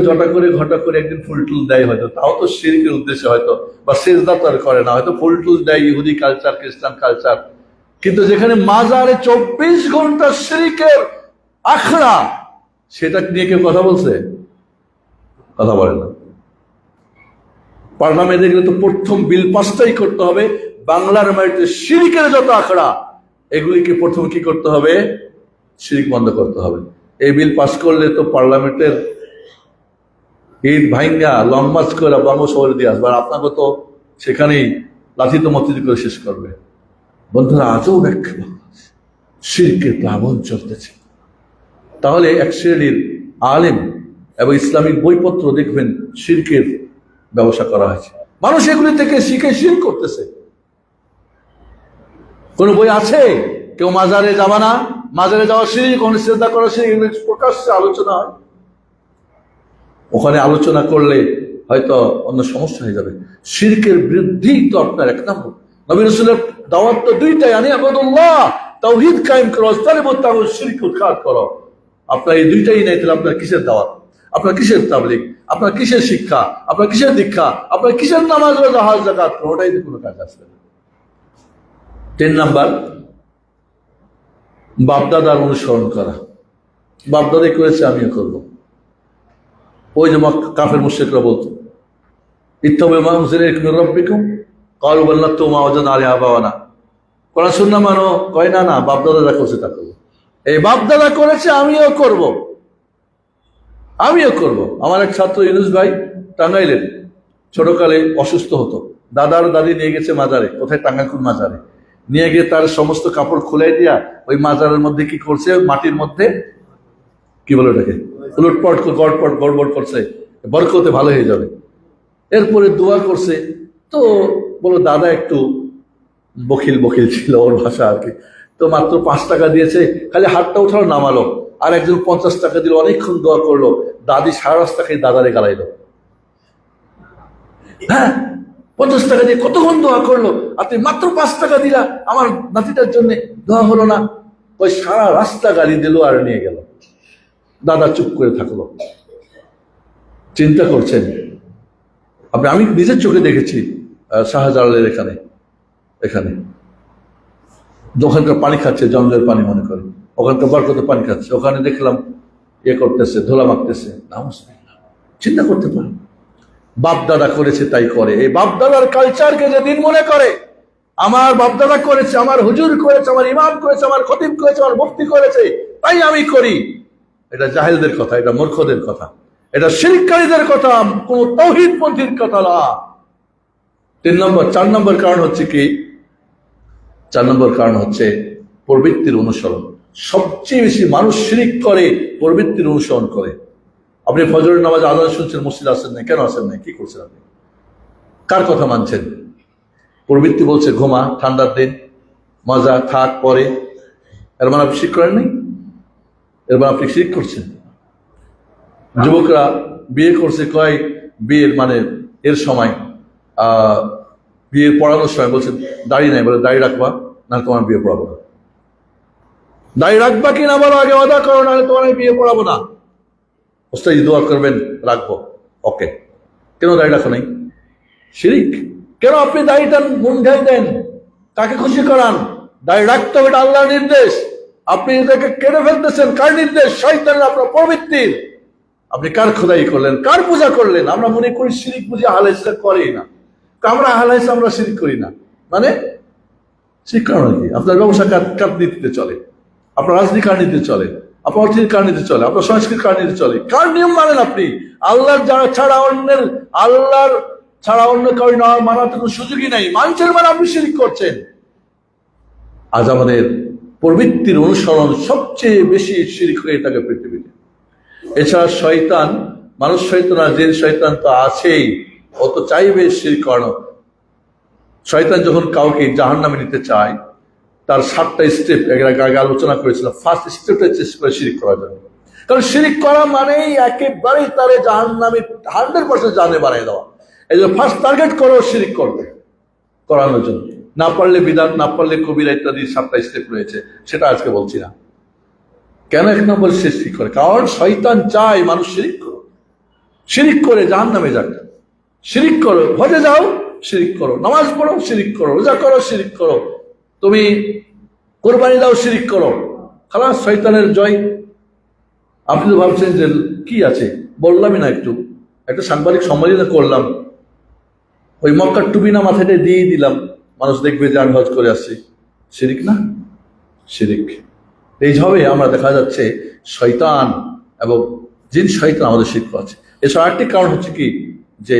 ঘটা করে একদিন ফুল টুল দেয় হয়তো, তাও তো শিরকের উদ্দেশ্যে হয়তো, বা সেজদা তো আর করে না, হয়তো ফুল টুল দেয় ইহুদি কালচার, খ্রিস্টান কালচার। কিন্তু যেখানে মাজারে 24 ঘন্টা শিরকের আখড়া, সেটা নিয়ে কেউ কথা বলছে? কথা বলে না। পার্লামেন্টে গেলে তো প্রথম বিল পাসটাই করতে হবে, বাংলার মাটিতে শিরকের যত আখড়া এগুলিকে প্রথম কি করতে হবে? শিরক বন্ধ করতে হবে। এই বিল পাস করলে তো পার্লামেন্টের ইট ভাঙ্গা লং মার্চ করে বঙ্গোপসাগরে দিয়ে আসবে, আর আপনাকে তো সেখানেই লাথিত মতিত করে শেষ করবে। বন্ধুরা, আজও ব্যাখ্যা শিরকের প্লাবন চলতেছে। তাহলে এক শ্রেণীর আলেম এবং ইসলামিক বইপত্র দেখবেন শিরকের ব্যবসা করা হয়েছে, মানুষ এগুলি থেকে শিখে শিরক করতেছে। কোন বই আছে কেউ মাজারে যাবা না, মাজারে যাওয়া শিরক, ওখানে শ্রদ্ধা করা শিরক, প্রকাশ্যে আলোচনা হয়। ওখানে আলোচনা করলে হয়তো অন্য সমস্যা হয়ে যাবে। শিরকের বৃদ্ধি তো আপনার এক নম্বর। নবী রাসূলের দাওয়াত তো দুইটাই, আনি আবুদুল্লাহ, তাওহীদ কায়েম করো, তালিবুত তাগুত, শিরক উৎখাত করো। আপনার এই দুইটাই নাই, তাহলে আপনার কিসের দাওয়াত, আপনার কিসের তাবলীগ, আপনার কিসের শিক্ষা, আপনার কিসের দীক্ষা, আপনার কিসের নামাজ রোজা হজ যাকাত, ওটাই তো কোনো কাজ আসবে না। 3 নাম্বার, বাপদাদার অনুসরণ করা। বাপদাদাই করেছে, আমিও করবো। ওই যে কাফের মুশরিকরা বলতো, ইত্তাবিউ মা উনজিলা ইলাইকুম মির রাব্বিকুম ক্বালু বাল নাত্তাবিউ মা ওয়াজাদনা আলাইহি আবাওয়ানা। কোরআন সুন্নাহ মানো, কয় না না, বাপদাদা যা করছে তা করবো। এই বাপদাদা করেছে, আমিও করব, আমিও করব। আমার এক ছাত্র ইউনুস ভাই টাঙ্গাইলের, ছোটকালে অসুস্থ হতো, দাদার দাদি নিয়ে গেছে মাজারে, কোথায়, টাঙ্গাইল মাজারে নিয়ে গিয়ে তার সমস্ত কাপড় খুলে দিয়া ওই মাজারের মধ্যে কি করছে, মাটির মধ্যে কি বলে ওটাকে, উলটপট গড়বড় করছে, বরকতে ভালো হয়ে যাবে। এরপরে দোয়া করছে, তো বলো দাদা একটু বখিল ছিল, ওর ভাষা আর কি। তো মাত্র 5 টাকা দিয়েছে, খালি হাতটা উঠালো নামালো, আর একজন 50 টাকা দিল, অনেকক্ষণ দোয়া করলো। দাদি সারা রাস্তা খাই দাদারে গালাইলো। হ্যাঁ, 50 টাকা দিয়ে কতক্ষণ দোয়া করলো, আর তুমি মাত্র 5 টাকা দিলা, আমার নাতিটার জন্য দোয়া হলো না। ওই সারা রাস্তা গালি দিল আর নিয়ে গেল। দাদা চুপ করে থাকলো। চিন্তা করছেন আপনি? আমি নিজের চোখে দেখেছি শাহজালালের এখানে ওখানকার পানি খাচ্ছে, জঙ্গলের পানি মনে করে, ওখানকার বরকতে পানি খাচ্ছে। ওখানে দেখলাম করতেছে, ধোলা মাখতেছে। চিন্তা করতে পারে, বাপ দাদা করেছে তাই করে। এই বাপ দাদার কালচারকে যেদিন মনে করে আমার বাপ দাদা করেছে, আমার হুজুর করেছে, আমার ইমাম করেছে, আমার খতিব করেছে, আমার মুফতি করেছে, তাই আমি করি, এটা জাহেলদের কথা, এটা মূর্খদের কথা, এটা শিরককারীদের কথা, কোন তাওহীদপন্থীর কথা না। 3 নম্বর, 4 নম্বর কারণ হচ্ছে কি? 4 নম্বর কারণ হচ্ছে প্রবৃত্তির অনুসরণ। সবচেয়ে বেশি মানুষ শিরক করে প্রবৃত্তির অনুসরণ করে। আপনি ফজরের নামাজ আযান শুনছেন, মসজিদে আসেন না কেন? আসেন না, কি করছেন আপনি? কার কথা মানছেন? প্রবৃত্তি বলছে ঘুমা, ঠান্ডার দিন, মজা, থাক পরে। এর মানে আপনি শিরক করেন নাই, এর মানে আপনি শিরক করছেন। যুবকরা বিয়ে করছে, কয় বিয়ের মানে এর সময় বিয়ে পড়ানোর সময় বলছে দাড়ি নাই, বলে দাড়ি রাখবা না তোমার বিয়ে পড়াবো না। দাড়ি রাখবা কিনা বলো আগে, ওয়াদা করো, না তোমার বিয়ে পড়াবো না। ওস্তাদ দোয়া করবেন, রাখবো, ওকে। কেন দাড়ি রাখো নাই? শিরক। কেন আপনি দাড়িটা মুন্ডাই দেন? তাকে খুশি করান। দাড়ি রাখতে হবে, এটা আল্লাহর নির্দেশ। আপনি এটাকে কেটে ফেলতেছেন, কার নির্দেশ? শয়তানের, আপনার প্রবৃত্তির। আপনি কার খোদাই করলেন, কার পূজা করলেন? আমরা মনে করি শিরক বুঝি আহলে ইসলাম করেই না, আমরা আহলে ইসলাম, আমরা শিরক করি না। মানে শিরক কারণ কি? আপনার ব্যবসা কার নীতিতে চলে, আপনার রাজনীতি কার নীতিতে চলে, আপনার অর্থনীতি কার নীতিতে চলে, আপনার সংস্কৃতি কার নীতিতে চলে, কার নিয়ম মানেন আপনি? আল্লাহর ছাড়া অন্য কারো না মানার কোনো সুযোগই নাই। মানছেন মানে আপনি শিরক করছেন। আজ আমাদের প্রবৃত্তির অনুসরণ সবচেয়ে বেশি শিরক হয়ে থাকে পৃথিবীতে। এছাড়া শয়তান, মানুষ শয়তান আর জিন শয়তান তো আছেই, ও তো চাইবে শিরক করানো। শয়তান যখন কাউকে জাহান্নামে নিতে চায়, তার 7টা স্টেপ আগে আলোচনা করেছিলাম। ফার্স্ট স্টেপটা চেষ্টা করে শিরক করার জন্য, কারণ শিরক করা মানেই একেবারেই তারে জাহান্নামে 100% জানে বানিয়ে দেওয়া। এই জন্য ফার্স্ট টার্গেট করো শিরক করবে, করানোর জন্য। না পারলে বিধান, না পারলে কবিরা ইত্যাদি 7টা স্টেপ রয়েছে, সেটা আজকে বলছি না। কেন 1 নম্বর শিরক করে? কারণ শয়তান চায় মানুষ শিরক করুক। শিরিক করে জাহান্নামে যাক। শিরিক করো, হজে যাও শিরিক করো, নামাজ পড়ো শিরিক করো, রোজা করো শিরিক করো, তুমি কোরবানি দাও শিরিক করো, খালাস শয়তানের জয়। আপনি তো ভাবছেন যে কি আছে, বললামই না, একটা সাংবাদিক সম্মেলন করলাম, ওই মক্কার টুপি না মাথাটা দিয়ে দিলাম, মানুষ দেখবে যে আমি হজ করে আসছি। শিরিক না? শিরিক। এইভাবে আমরা দেখা যাচ্ছে শয়তান এবং জিন শয়তান আমাদের শিরিক আছে। এছাড়া আরেকটি কারণ হচ্ছে কি, যে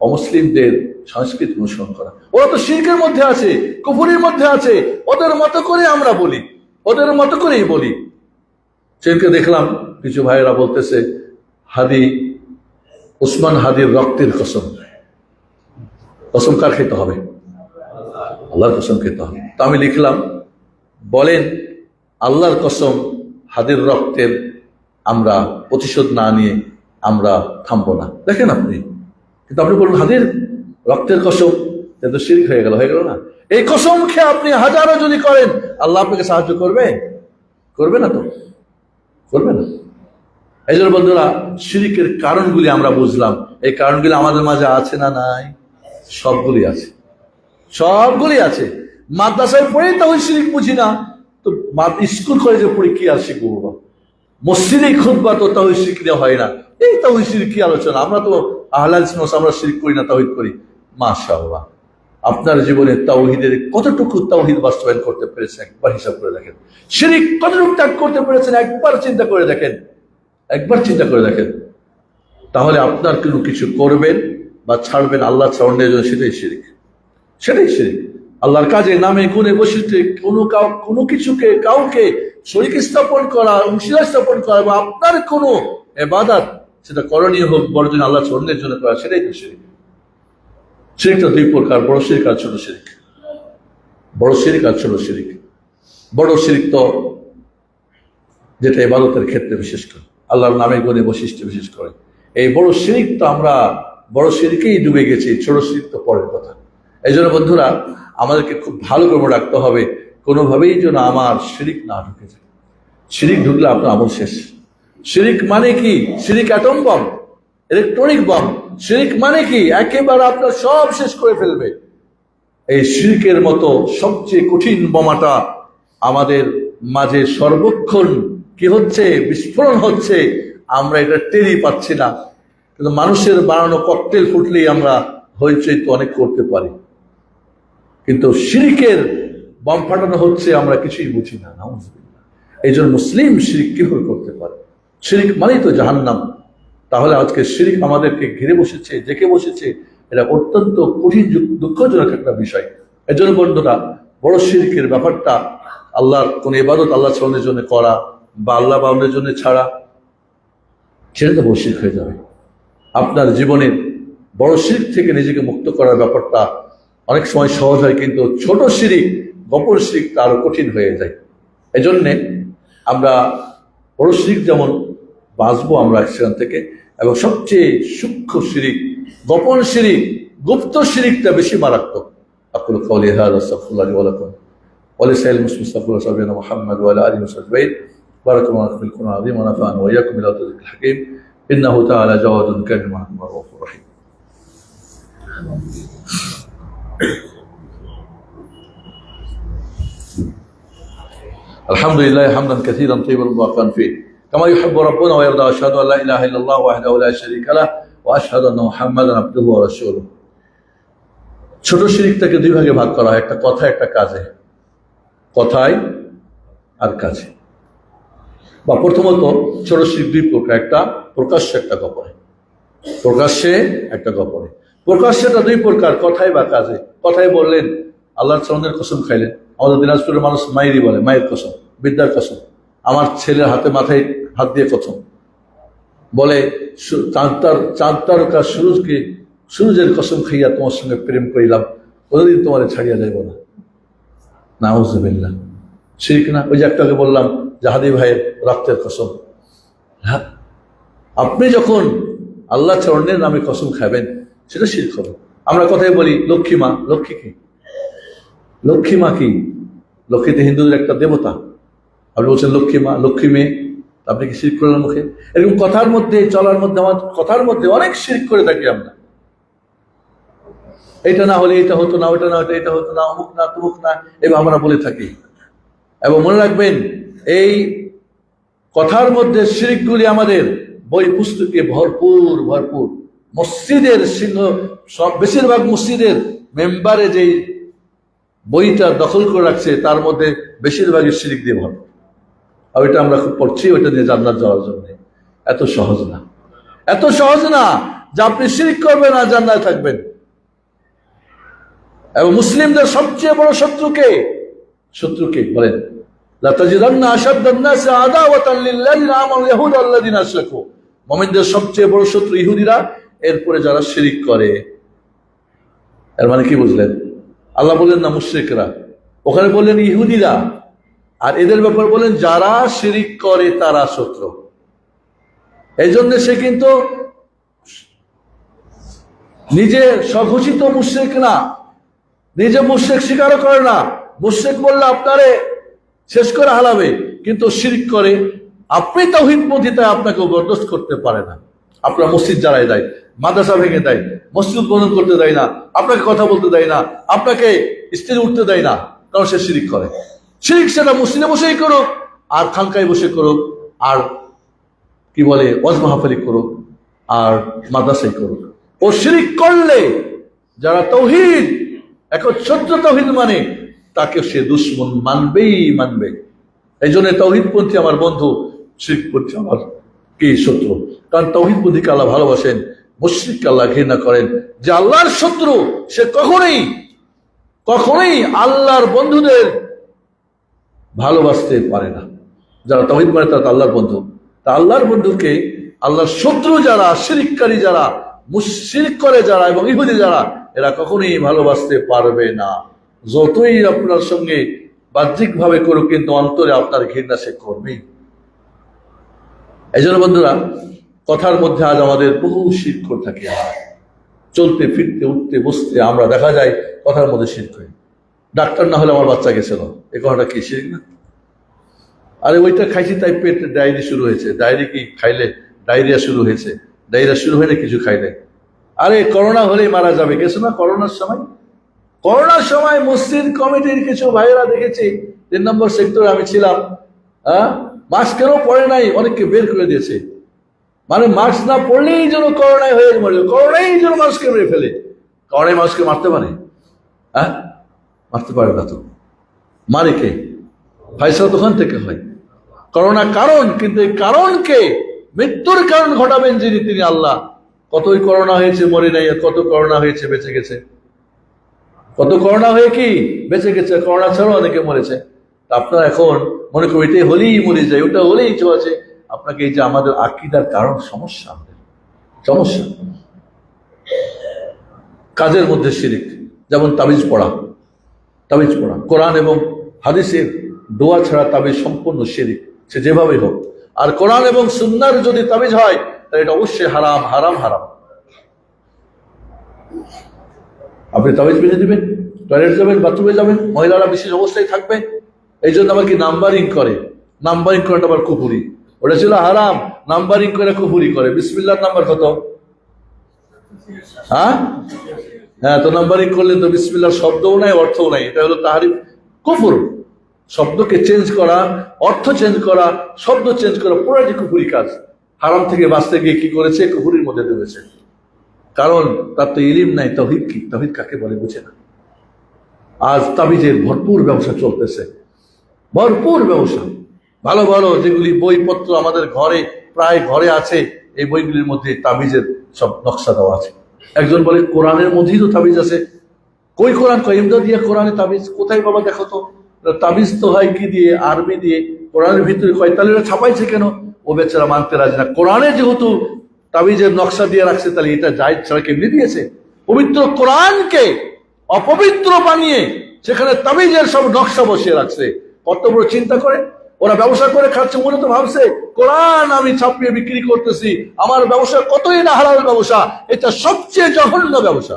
অমুসলিমদের সংস্কৃতি অনুসরণ করা। ওরা তো শিরকের মধ্যে আছে, কুফরির মধ্যে আছে, ওদের মতো করে আমরা বলি, ওদের মতো করেই বলি। সেদিনকে দেখলাম কিছু ভাইয়েরা বলতেছে উসমান হাদির রক্তের কসম। কসম কার খেতে হবে? আল্লাহর কসম খেতে হবে। তো আমি লিখলাম, বলেন আল্লাহর কসম হাদির রক্তের আমরা প্রতিশোধ না নিয়ে আমরা থামবো না। দেখেন আপনি, কিন্তু আপনি বলুন হাদির রক্তের কসম, তো শিরক হয়ে গেল না? এই কসম খেয়ে আপনি হাজারো যদি করেন, আল্লাহ আপনাকে সাহায্য করবে? করবে না তো, করবে না। এই জন্য বন্ধুরা, শিরিকের কারণগুলি আমরা বুঝলাম। এই কারণগুলি আমাদের মাঝে আছে না নাই? সবগুলি আছে, সবগুলি আছে। মাদ্রাসায় পড়েই তাওহীদ শিরিক বুঝি না, তো স্কুল কলেজে পড়ে কি আর শিখবো বাবা? মসজিদে খুতবা তো তাওহীদ শিরিক দেওয়া হয় না। এই তাওহীদ শিরিক কি আলোচনা? আমরা তো আহলাল সুন্নাহ, আমরা শিরিক করি না, তাওহীদ করি। মাশাআল্লাহ, আপনার জীবনে তাওহীদের কতটুকু তাওহীদ বাস্তবায়ন করতে পেরেছেন একবার হিসাব করে দেখেন। শিরিক কতটুকু ত্যাগ করতে পেরেছেন একবার চিন্তা করে দেখেন, একবার চিন্তা করে দেখেন। তাহলে আপনার কোনো কিছু করবেন বা ছাড়বেন আল্লাহ ছাড়নের জন্য, সেটাই শিরিক, সেটাই শিরিক। আল্লাহর কাজে নামে গুণে বসিতে কোনো কিছুকে কাউকে শরীক স্থাপন করা, অংশীদার স্থাপন করা, বা আপনার কোনো ইবাদত সেটা করণীয় হোক বর্জন আল্লাহ ছাড়নের জন্য করা, সেটাই তো শিরিক। শিরিকটা দুই প্রকার, বড় শিরিক আর ছোট শিরিক। বড় শিরিক আর ছোট শিরিক। বড় শিরিক তো যেটা ইবাদতের ক্ষেত্রে বিশেষ করে আল্লাহর নামে গুণে বৈশিষ্ট্য বিশেষ করে, এই বড় শিরিক তো আমরা বড় শিরিকেই ডুবে গেছি, ছোট শিরিক তো পরের কথা। এই জন্য বন্ধুরা, আমাদেরকে খুব ভালো করে রাখতে হবে, কোনোভাবেই যেন আমার শিরিক না ঢুকে যায়। শিরিক ঢুকলে আপনার আমল শেষ। শিরিক মানে কি? শিরিক অ্যাটম বম, ইলেকট্রনিক বম। শিরিক মানে কি? একেবারে আপনার সব শেষ করে ফেলবে। এই শিরিকের মতো সবচেয়ে কঠিন বোমাটা আমাদের মাঝে সর্বক্ষণ কি হচ্ছে? বিস্ফোরণ হচ্ছে। আমরা এটা টেরই পাচ্ছি না, কিন্তু মানুষের বানানো ককটেল ফুটলেই আমরা হইচই তো অনেক করতে পারি, কিন্তু শিরিকের বম ফাটানো হচ্ছে আমরা কিছুই বুঝি না। নাউযুবিল্লাহ। এই জন্য মুসলিম শিরিক কিভাবে করতে পারে? শিরিক মানেই তো জাহান্নাম। তাহলে আজকে শিরিক আমাদেরকে ঘিরে বসেছে, জেঁকে বসেছে, এটা অত্যন্ত কঠিন দুঃখজনক একটা বিষয়। এই জন্য বন্ধুরা, বড় শিরিকের ব্যাপারটা আল্লাহর কোন ইবাদত আল্লাহ ছাড়ানোর জন্য করা বা আল্লাহ বাউন্ডের জন্য ছাড়া, সেটা তো বড় শিরক হয়ে যাবে। আপনার জীবনের বড় শিরক থেকে নিজেকে মুক্ত করার ব্যাপারটা অনেক সময় সহজ হয়, কিন্তু ছোট শিরিক, গোপন শিরিকটা আরো কঠিন হয়ে যায়। এই জন্যে আমরা বড় শিরিক যেমন বাঁচবো আমরা সেখান থেকে, এবং সবচেয়ে সূক্ষ্ম শিরিক, গোপন শিরিক, গুপ্ত শিরিকটা বেশি মারাত্মক। আকুলু কাওলি হাযা আস্তাগফিরুল্লাহ লি ওয়া লাকুম ওয়া লিসাইরিল মুসলিমিন আস্তাগফিরুল্লাহ সাবিনা মুহাম্মদ ওয়া আলা আলিহি ওয়া সাহবিহি বারাকাল্লাহু ফিল কুরআনিল আযীম ওয়া নাফা'না ওয়া ইয়্যাকুম বিল আয়াতিল হাকীম ইন্নাহু তাআলা জাওয়াদুন কারীমুন রাউফুর রহিম। আলহামদুলিল্লাহ হামদান কাসীরান তাইয়িবান মুবারাকান ফীহি কামা ইউহিব্বু রাব্বুনা ওয়া ইয়ারদা। আশহাদু আল্লা ইলাহা ইল্লাল্লাহ ওয়াহদাহু লা শারীকা লাহু ওয়া আশহাদু আন্না মুহাম্মাদান আবদুহু ওয়া রাসূলুহু। ছোট শিরিকটাকে দুই ভাগে ভাগ করা হয়, একটা কথা, একটা কাজে। কথায় আর কাজে। বা প্রথমত ছোট শিরিক দুই প্রকার, একটা প্রকাশ্যে, একটা গোপনে। প্রকাশ্যে, একটা গোপনে। প্রকাশ্যটা দুই প্রকার, কথায় বা কাজে। কথায় বললেন আল্লাহর ছাড়নের কসম খাইলেন। আমাদের দিনাজপুরের মানুষ মায়েরই বলে, মায়ের কসম, বিদ্যার কসম। আমার ছেলের হাতে মাথায় হাত দিয়ে কসম বলে, চাঁদ তারকা সুরজের কসম খাইয়া তোমার সঙ্গে প্রেম করিলাম, কোনোদিন তোমার ছাড়িয়া যাইব না। নাউযুবিল্লাহ। শিরক না? ওই যে একটু আগে বললাম জাহাদি ভাইয়ের রক্তের কসম। হ্যাঁ, আপনি যখন আল্লাহ চরণের নামে কসম খাবেন, সেটা শিরক হবে। আমরা কথাই বলি লক্ষ্মী মা। লক্ষ্মী কি? লক্ষ্মী মা কি? লক্ষ্মী তো হিন্দুদের একটা দেবতা। আপনি বলছেন লক্ষ্মী মা, লক্ষ্মী মেয়ে। আপনি কি শিরক করেন মুখে? এরকম কথার মধ্যে, চলার মধ্যে, আমার কথার মধ্যে অনেক শিরক করে থাকি আমরা। এটা না হলে এটা হতো না, ওটা না হলে এটা হতো না, অমুক না তমুক না, এবার আমরা বলে থাকি। এবং মনে রাখবেন, এই কথার মধ্যে শিরকগুলি আমাদের বই পুস্তকে ভরপুর ভরপুর। মসজিদের সিংহ সব, বেশিরভাগ মসজিদের মেম্বারে যে বইটা দখল করে রাখছে তার মধ্যে বেশিরভাগই শিরক দিয়ে ভর। আর ওইটা আমরা খুব পড়ছি, ওইটা দিয়ে জান্নাত যাওয়ার জন্য। এত সহজ না, এত সহজ না যে আপনি শিরক করবেন আর জান্নাতে থাকবেন। এবং মুসলিমদের সবচেয়ে বড় শত্রুকে, শত্রুকে বলেন, মুমিনদের সবচেয়ে বড় শত্রু ইহুদিরা, এরপরে যারা শিরক করে। এর মানে কি বুঝলেন? আল্লাহ বললেন না মুশরিকরা, ওখানে বললেন ইহুদিরা, আর এদের ব্যাপারে বলেন যারা শিরক করে তারা শত্রু। এই জন্য সে কিন্তু নিজে স্বঘোষিত মুশরিক না, নিজে মুশরিক স্বীকারও করে না। মুশরিক বললে আপনারে শেষ করে হালাবে, কিন্তু শিরক করে। আপনি তাওহীদপন্থীতায় আপনাকে বরদাস্ত করতে পারে না। আপনার মসজিদ জ্বালায় দেয়, মাদ্রাসা ভেঙে দেয়, মসজিদ উদ্বোধন করতে দেয় না, আপনাকে কথা বলতে দেয় না, আপনাকে স্টেজে উঠতে দেয় না, কারণ সে শিরক করে। শিরক সেটা মসজিদে বসেই করুক, আর খানকায় বসে করুক, আর কি বলে ওয়াজ মাহফিল করুক, আর মাদ্রাসায় করুক। ও শিরক করলে যারা তাওহীদ, একচ্ছত্র তাওহীদ মানে, তাকে সে দুশমন মানবেই মানবে। এই জন্য তাওহীদপন্থী আমার বন্ধু, শিরকপন্থী আমার কি শত্রু। কারণ তাওহীদপন্থীকে আল্লাহ ভালোবাসেন, মুশরিককে আল্লাহ ঘৃণা করেন। যে আল্লাহর শত্রু, সে কখনোই কখনোই আল্লাহর বন্ধুদের ভালোবাসতে পারে না। যারা তাওহীদ মানে তারা আল্লাহর বন্ধু। তা আল্লাহর বন্ধুকে, আল্লাহর শত্রু যারা, শিরককারী যারা, শিরক করে যারা, এবং ইহুদি যারা, এরা কখনোই ভালোবাসতে পারবে না। যতই আপনার সঙ্গে বাহ্যিক ভাবে করুক, কিন্তু অন্তরে আপনার ঘৃণা সে করবেই। এই জন্য বন্ধুরা, কথার মধ্যে আজ আমাদের বহু শিরক করে থাকি। চলতে ফিরতে উঠতে বসতে আমরা দেখা যায় কথার মধ্যে শিরক হয়। ডাক্তার না হলে আমার বাচ্চা গেছিল, এ কথাটা কি শিরক না? আরে ওইটা খাইছি তাই পেটে ডায়রি শুরু হয়েছে। ডায়রি কি খাইলে ডায়রিয়া শুরু হয়েছে? ডায়রিয়া শুরু হয় না কিছু খাইলে। আরে করোনা হলেই মারা যাবে, গেছো না করোনার সময়? করোনার সময় মসজিদ কমিটির কিছু ভাইয়েরা দেখেছি, 3 নম্বর সেক্টরে আমি ছিলাম, মাস্ক কেন পড়ে নাই, অনেককে বের করে দিয়েছে। মানে মাস্ক না পড়লেই যেন করোনায় হয়ে মরে, করোনাই যেন মানুষকে মেরে ফেলে। করোনায় মানুষকে মারতে পারে? মারতে পারে না তো। মারে কে? ফাইসলা দোকান থেকে হয়। করোনা কারণ, কিন্তু এই কারণকে, মৃত্যুর কারণ ঘটাবেন যিনি, তিনি আল্লাহ। কতই করোনা হয়েছে মরে নাই, কত করোনা হয়েছে বেঁচে গেছে। কত করোনা হয়ে কি বেঁচে গেছে, করোনা ছাড়াও অনেকে মরেছে। আপনার এখন মনে করি এটাই হলেই মরে যায়, ওটা হলেই চলেছে। আপনাকে এই যে আমাদের আকীদার কারণ সমস্যা, সমস্যা কাজের মধ্যে শিরক। যেমন তাবিজ পড়া, তাবিজ পড়া কোরআন এবং হাদিসের দোয়া ছাড়া তাবিজ সম্পূর্ণ শিরক, সে যেভাবে হোক। আর কোরআন এবং সুন্নাহর যদি তাবিজ হয়, তাহলে এটা অবশ্যই হারাম, হারাম, হারাম। আপনি তাবিজ বেঁধে দিবেন, টয়লেট যাবেন, বাথরুমে যাবেন, মহিলারা বিশেষ অবস্থায় থাকবে, এই জন্য আবার কি নাম্বারিং করে। নাম্বারিং করাটা আবার কুফুরি। ওটা ছিল হারাম, নাম্বারিং করে কুফুরি করে। বিসমিল্লাহর নাম্বার কত? হ্যাঁ, তো নাম্বারিং করলে তো বিসমিল্লাহর শব্দও নাই, অর্থও নাই। এটা হলো তাহরিফ, কুফর। শব্দকে চেঞ্জ করা, অর্থ চেঞ্জ করা, শব্দ চেঞ্জ করা, পুরোটি কুফুরি কাজ। হারাম থেকে বাঁচতে গিয়ে কি করেছে? কুফুরির মধ্যে ঢুকেছে। কারণ তার তো ইলিম নাই, তাওহীদ কি, তাওহীদ কাকে বলে বুঝে না। আজ তাবিজের ভরপুর ব্যবসা চলতেছে, ভরপুর ব্যবসা। ভালো ভালো যেগুলি বইপত্র আমাদের ঘরে, প্রায় ঘরে আছে, এই বইগুলির মধ্যে তাবিজের সব নকশা দেওয়া আছে। একজন বলে কোরআনের মধ্যেই তো তাবিজ আছে। কই কোরআন? কয়েমদা দিয়ে কোরআনে তাবিজ কোথায় বাবা? দেখো তো, তাবিজ তো হয় কি দিয়ে? আরবি দিয়ে। কোরআনের ভিতরে কয়, তাহলে এটা ছাপাইছে কেন? ও বেচারা মানতে রাজি না। কোরআনে যেহেতু তাবিজের নকশা দিয়ে রাখছে, তাহলে এটা জায়েজ ছাড়া কেমনি দিয়েছে? পবিত্র কোরআনকে অপবিত্র বানিয়ে সেখানে তাবিজের সব নকশা বসিয়ে রাখছে। কত বড় চিন্তা করে ওরা ব্যবসা করে খাচ্ছে। মনে তো ভাবছে কোরআন আমি ছাপিয়ে বিক্রি করতেছি, আমার ব্যবসা কতই না হালাল ব্যবসা, এটা সবচেয়ে জঘন্য ব্যবসা।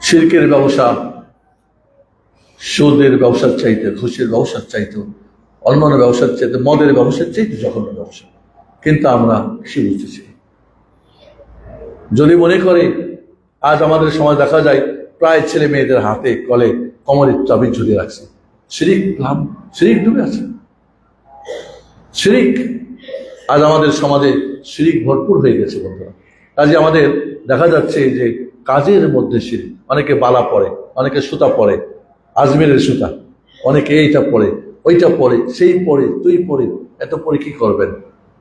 শিরকের ব্যবসা সুদের ব্যবসার চাইতে, ঘুষের ব্যবসার চাইতে অন্যান্য ব্যবসার চেয়ে, মদের ব্যবসার চেয়ে জঘন্য ব্যবসা। কিন্তু আমরা বেশি বুঝতেছি। যদি মনে করে, আজ আমাদের সমাজ দেখা যায় প্রায় ছেলে মেয়েদের হাতে কলে কমরের চাবি ঝুলিয়ে রাখছে। শিরিক ডুবে আছে। শিরিক আজ আমাদের সমাজে শিরিক ভরপুর হয়ে গেছে বন্ধুরা। কাজে আমাদের দেখা যাচ্ছে যে কাজের মধ্যে শিরিক। অনেকে বালা পরে, অনেকে সুতা পরে, আজমিরের সুতা, অনেকে এইটা পরে, ওইটা পরে, সেই পরে, তুই পরে, এত পরে কি করবেন?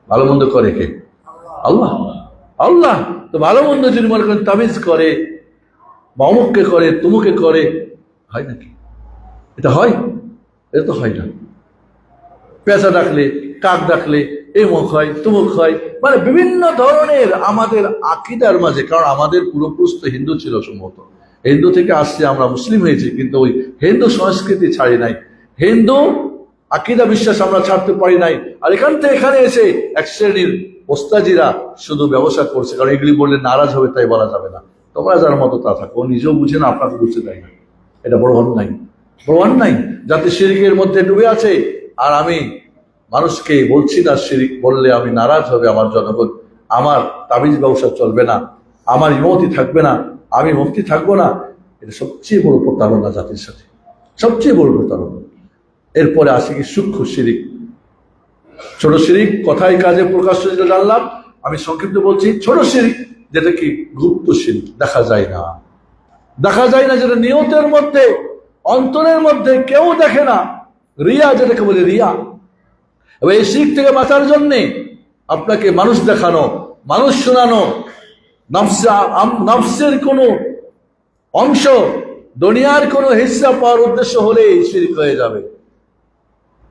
ভালো মন্দ করে কে? আল্লাহ। আল্লাহ তো ভালো মন্দ যদি মনে করেন তাবিজ করে বা অমুককে করে, তুমুকে করে, হয় নাকি? এটা হয়? এটা তো হয় না। পেঁচা ডাকলে, কাক ডাকলে এমুক হয়, তুমুক হয়, মানে বিভিন্ন ধরনের আমাদের আকীদার মাঝে। কারণ আমাদের পূর্বপুরুষ তো হিন্দু ছিল, সম্ভবত হিন্দু থেকে আসছে, আমরা মুসলিম হয়েছি, কিন্তু ওই হিন্দু সংস্কৃতি ছাড়ি নাই, হিন্দু আকীদা বিশ্বাস আমরা ছাড়তে পারি নাই। আর এখান থেকে এখানে এসে এক শ্রেণীর ওস্তাজিরা শুধু ব্যবসা করছে। কারণ এগুলি বললে নারাজ হবে, তাই বলা যাবে না। তোমরা যার মতো তা থাকো, ও নিজেও বুঝে না, আপনাকে বুঝতে দেয় না। এটা বড় অন্যায়, বড় অন্যায়। যাতে শিরকের মধ্যে ডুবে আছে। আর আমি মানুষকে বলছি না শিরিক বললে আমি নারাজ হবে আমার জনগণ, আমার তাবিজ ব্যবসা চলবে না, আমার ইমামতি থাকবে না, আমি মুফতি থাকবো না। এটা সবচেয়ে বড় প্রতারণা জাতির সাথে, সবচেয়ে বড় প্রতারণা। এরপরে আসে কি সূক্ষ্ম শিরিক। ছোট শিরিক কথায় কাজে প্রকাশ্য যেটা জানলাম, আমি সংক্ষিপ্ত বলছি। ছোট শিরিক যেটা কি গুপ্ত শিরিক, দেখা যায় না, দেখা যায় না, যেটা নিয়তের মধ্যে, অন্তরের মধ্যে কেউ দেখে না। রিয়া, যেটাকে বলে রিয়া। এবার এই শিরক থেকে বাঁচার জন্যে আপনাকে মানুষ দেখানো, মানুষ শোনানো, নফসের কোনো অংশ, দুনিয়ার কোনো হিস্সা পাওয়ার উদ্দেশ্য হলে শিরক হয়ে যাবে।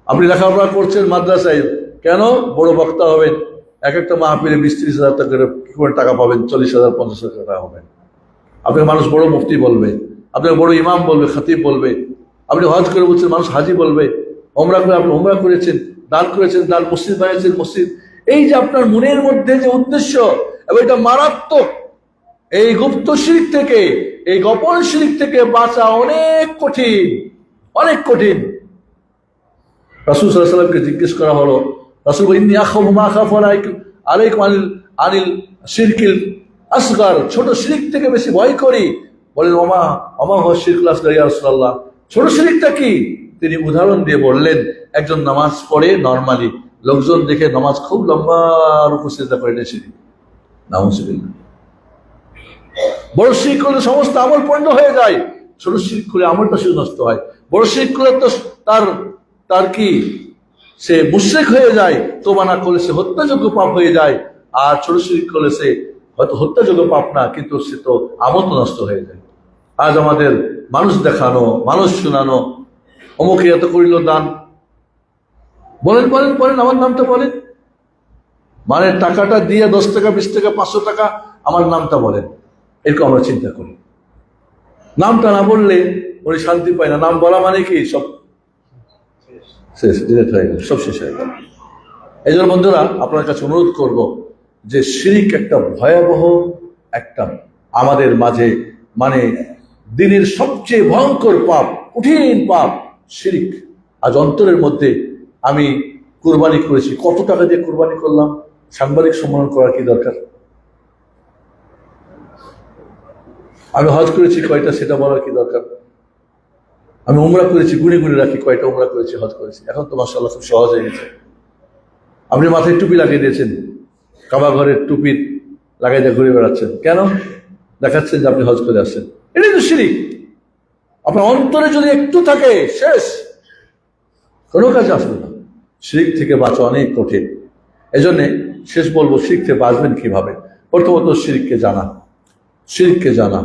আপনি লেখাপড়া করছেন মাদ্রাসায়, কেন? বড় বক্তা হবেন, এক একটা মাহফিলে 20-30 হাজার টাকা পাবেন, 40,000 50,000 টাকা হবেন। আপনাকে মানুষ বড় মুফতি বলবে, আপনাকে বড় ইমাম বলবে, খতিব বলবে। আপনি হজ করে বলছেন, মানুষ হাজি বলবে। ওমরা করে আপনি ওমরা করেছেন, দান করেছেন, দান, মসজিদ বানিয়েছেন, মসজিদ। এই যে আপনার মনের মধ্যে যে উদ্দেশ্য, এবং এটা মারাত্মক। এই গুপ্ত শিরক থেকে, এই গোপন শিরক থেকে বাঁচা অনেক কঠিন, অনেক কঠিন। রাসূল সাল্লাল্লাহু আলাইহি ওয়াসাল্লামকে জিজ্ঞেস করা হলো, রাসূল বলেন, ইন্নী আখাফু মা আখাফু আলাইকুম আনিল শিরকিল আসগার, ছোট শিরক থেকে বেশি ভয় করি। বলেন, ওমা হুয়া শিরকুল আসগার ইয়া রাসূলুল্লাহ, ছোট শিরকটা কি? তিনি উদাহরণ দিয়ে বললেন, একজন নামাজ পড়ে নরমালি, লোকজন দেখে নামাজ খুব লম্বা রুকু সিজদা করে, এটা শিরক। নাউযুবিল্লাহ। বড় শিরক করলে সমস্ত আমল পণ্ড হয়ে যায়, ছোট শিরক করলে আমলটা শুধু নষ্ট হয়। বড় শিরক করলে তো তার কি, সে মুশরিক হয়ে যায়, তওবা না করলে সে হত্যাযোগ্য পাপ হয়ে যায়। আর ছোট শিরক করলে সে হয়তো হত্যাযোগ্য পাপ না, কিন্তু সে তো আমল নষ্ট হয়ে যায়। আজ আমাদের মানুষ দেখানো, মানুষ শোনানো, অমুকে এত করিল দান, বলেন বলেন বলেন, আমার নামটা বলেন, মানে টাকাটা দিয়ে 10 টাকা, 20 টাকা, 500 টাকা, আমার নামটা বলেন। এরকম আমরা চিন্তা করি। নামটা না বললে উনি শান্তি পায় না। নাম বলা মানে কি সব শেষ, ডিলেট হয়ে গেল, সব শেষ হয়ে গেল। এই জন্য বন্ধুরা, আপনার কাছে অনুরোধ করব যে শিরক একটা ভয়াবহ, একটা আমাদের মাঝে, মানে দিনের সবচেয়ে ভয়ঙ্কর পাপ, কঠিন পাপ শিরক। আজ অন্তরের মধ্যে আমি কুরবানি করেছি, কত টাকা দিয়ে কুরবানি করলাম, সাংবাদিক সম্মেলন করার কি দরকার? আমি হজ করেছি কয়টা, সেটা বলার কি দরকার? আমি উমরা করেছি, গুনে গুনে রাখি কয়টা উমরা করেছি, হজ করেছি। এখন তো মাশাআল্লাহ খুব সহজ হয়ে গেছে। আপনি মাথায় টুপি লাগিয়ে দিয়েছেন, কাবা ঘরের টুপি লাগাই দিয়ে ঘুরে বেড়াচ্ছেন, কেন? দেখাচ্ছেন যে আপনি হজ করে আসছেন। এটাই তো শিরক। আপনার অন্তরে যদি একটু থাকে, শেষ, কোনো কাজে আসবে না। শিরক থেকে বাঁচা অনেক কঠিন। এই জন্যে শেষ বলবো, শিরক থেকে বাঁচবেন কিভাবে? প্রথমত শিরককে জানা, শিরককে জানা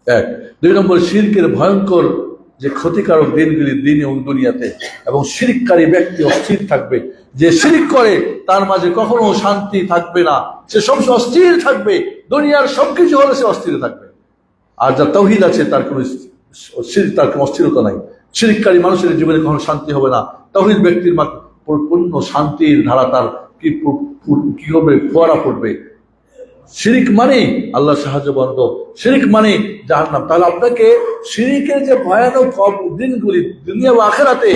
এক। 2 নম্বর, শিরকের ভয়ঙ্কর যে ক্ষতিকারক দিনগুলি দিন এবং দুনিয়াতে, এবং শিরককারী ব্যক্তি অস্থির থাকবে। যে শিরক করে তার মাঝে কখনো শান্তি থাকবে না, সে সবসময় অস্থির থাকবে। দুনিয়ার সবকিছু হলে সে অস্থির থাকবে। আর যা তাওহীদ আছে, তার কোনো শিরক, তার কোনো অস্থিরতা নাই। শিরককারী মানুষের জীবনে কখনো শান্তি হবে না। তাওহীদ ব্যক্তির পূর্ণ শান্তির ধারা তার কি হবে, ফোয়ারা পড়বে। শিরক মানে আল্লাহ সাহায্য বন্ধ, শিরক মানে জাহান্নাম। তাহলে আপনাকে শিরকের যে ভয়ানক দিনগুলি দুনিয়া ও আখিরাতে,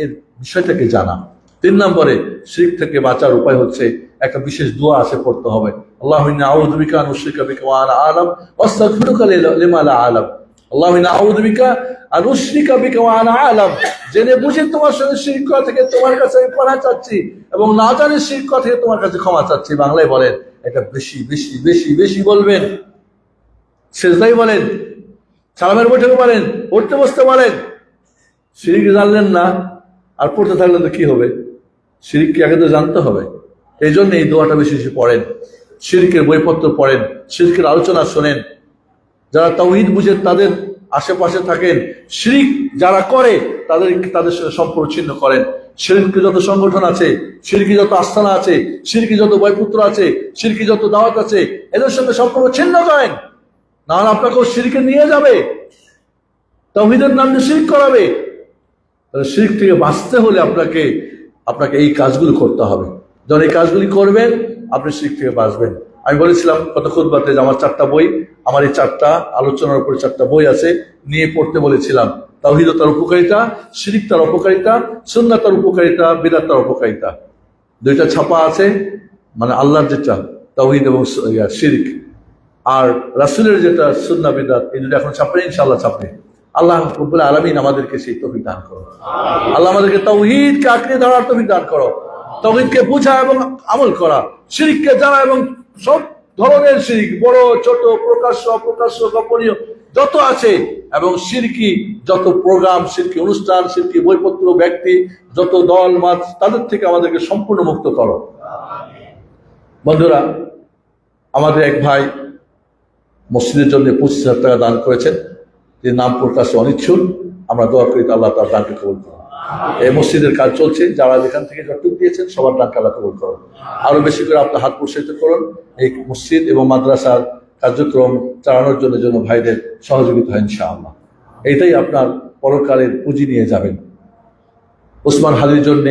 এর বিষয়টাকে জানা। 3 নম্বরে শিরক থেকে বাঁচার উপায় হচ্ছে একটা বিশেষ দোয়া আছে পড়তে হবে, আল্লাহুম্মা ইন্নী আউযু বিকা আন উশরিকা বিকা ওয়া আনা আ'লাম ওয়াস্তাগফিরুকা লিমা লা আ'লাম। আল্লাহুম্মা ইন্নী আউযু বিকা আন উশরিকা বিকা ওয়া আনা আ'লাম, জেনে বুঝে তোমার সঙ্গে শিরক করা থেকে তোমার কাছে আমি পানাহ চাচ্ছি, এবং না জানে শিরক করা থেকে তোমার কাছে ক্ষমা চাচ্ছি। বাংলায় বলেন, এটা বেশি বেশি বেশি বেশি বলবেন, সেজদায় বলেন, সালামের বৈঠকে বলেন, উঠতে বসতে বলেন। শিরক জানলেন না আর পড়তে থাকলে তো কি হবে? শিরককে আগে তো জানতে হবে। এই জন্য এই দোয়াটা বেশি বেশি পড়েন, শিরকের বইপত্র পড়েন, শিরকের আলোচনা শোনেন। যারা তাওহীদ বুঝেন তাদের আশেপাশে থাকেন, শিরক যারা করে তাদের সঙ্গে সম্পর্ক ছিন্ন করেন। শিরকি যত সংগঠন আছে, শিরকি যত আস্থানা আছে, শিরকি যত বইপত্র আছে, শিরকি যত দাওয়াত আছে, এদের সঙ্গে সম্পর্ক ছিন্ন করেন, না হলে আপনাকেও শিরকে নিয়ে যাবে, তাওহীদের নাম দিয়ে শিরক করাবে। তাহলে শিরক থেকে বাঁচতে হলে আপনাকে এই কাজগুলো করতে হবে। যখন এই কাজগুলি করবেন আপনি শিরক থেকে বাঁচবেন। আমি বলেছিলাম গত খুতবাতে যে আমার 4টা বই, আমার এই 4টা আলোচনার উপরে 4টা বই আছে, নিয়ে পড়তে বলেছিলাম। তাওহীদ তার উপকারিতা, শিরক তার অপকারিতা, সুন্নাহ তার উপকারিতা, বিদআত তার অপকারিতা। 2টা ছাপা আছে, মানে আল্লাহর যেটা তাওহীদ এবং শিরক, আর রাসূলের যেটা সুন্নাহ বিদআত, এই দুটো এখন ছাপবে, ইনশাআল্লাহ ছাপবে। আল্লাহ রাব্বুল আলামিন আমাদেরকে সেই তৌফিক দান করো। আল্লাহ আমাদেরকে তাওহীদকে আঁকড়ে ধরার তৌফিক দান করো, তাওহীদকে বোঝা এবং আমল করা, শিরককে জানা এবং সব ধরনের শিরক, বড় ছোট, প্রকাশ্য অপ্রকাশ্য, গোপনীয় যত আছে, এবং শিরকি যত প্রোগ্রাম, শিরকি অনুষ্ঠান, শিরকি বইপত্র, ব্যক্তি যত দল মত, তাদের থেকে আমাদেরকে সম্পূর্ণ মুক্ত করো। বন্ধুরা, আমাদের এক ভাই মসজিদের জন্য 25,000 টাকা দান করেছেন, যে নাম প্রকাশে অনিচ্ছুক। আমরা দোয়া করি আল্লাহ তার দানকে কবুল করুন। এই মসজিদের কাজ চলছে, যারা যেখান থেকে যতটুকু দিয়েছেন সবার দানকে আল্লাহ কবুল করুন। আরো বেশি করে আপনার হাত প্রসারিত করুন এই মসজিদ এবং মাদ্রাসার কার্যক্রম চালানোর জন্য ভাইদের সহযোগিতা হয় ইনশাআল্লাহ। এইটাই আপনার পরকালের পুঁজি নিয়ে যাবেন। ওসমান হাদির জন্য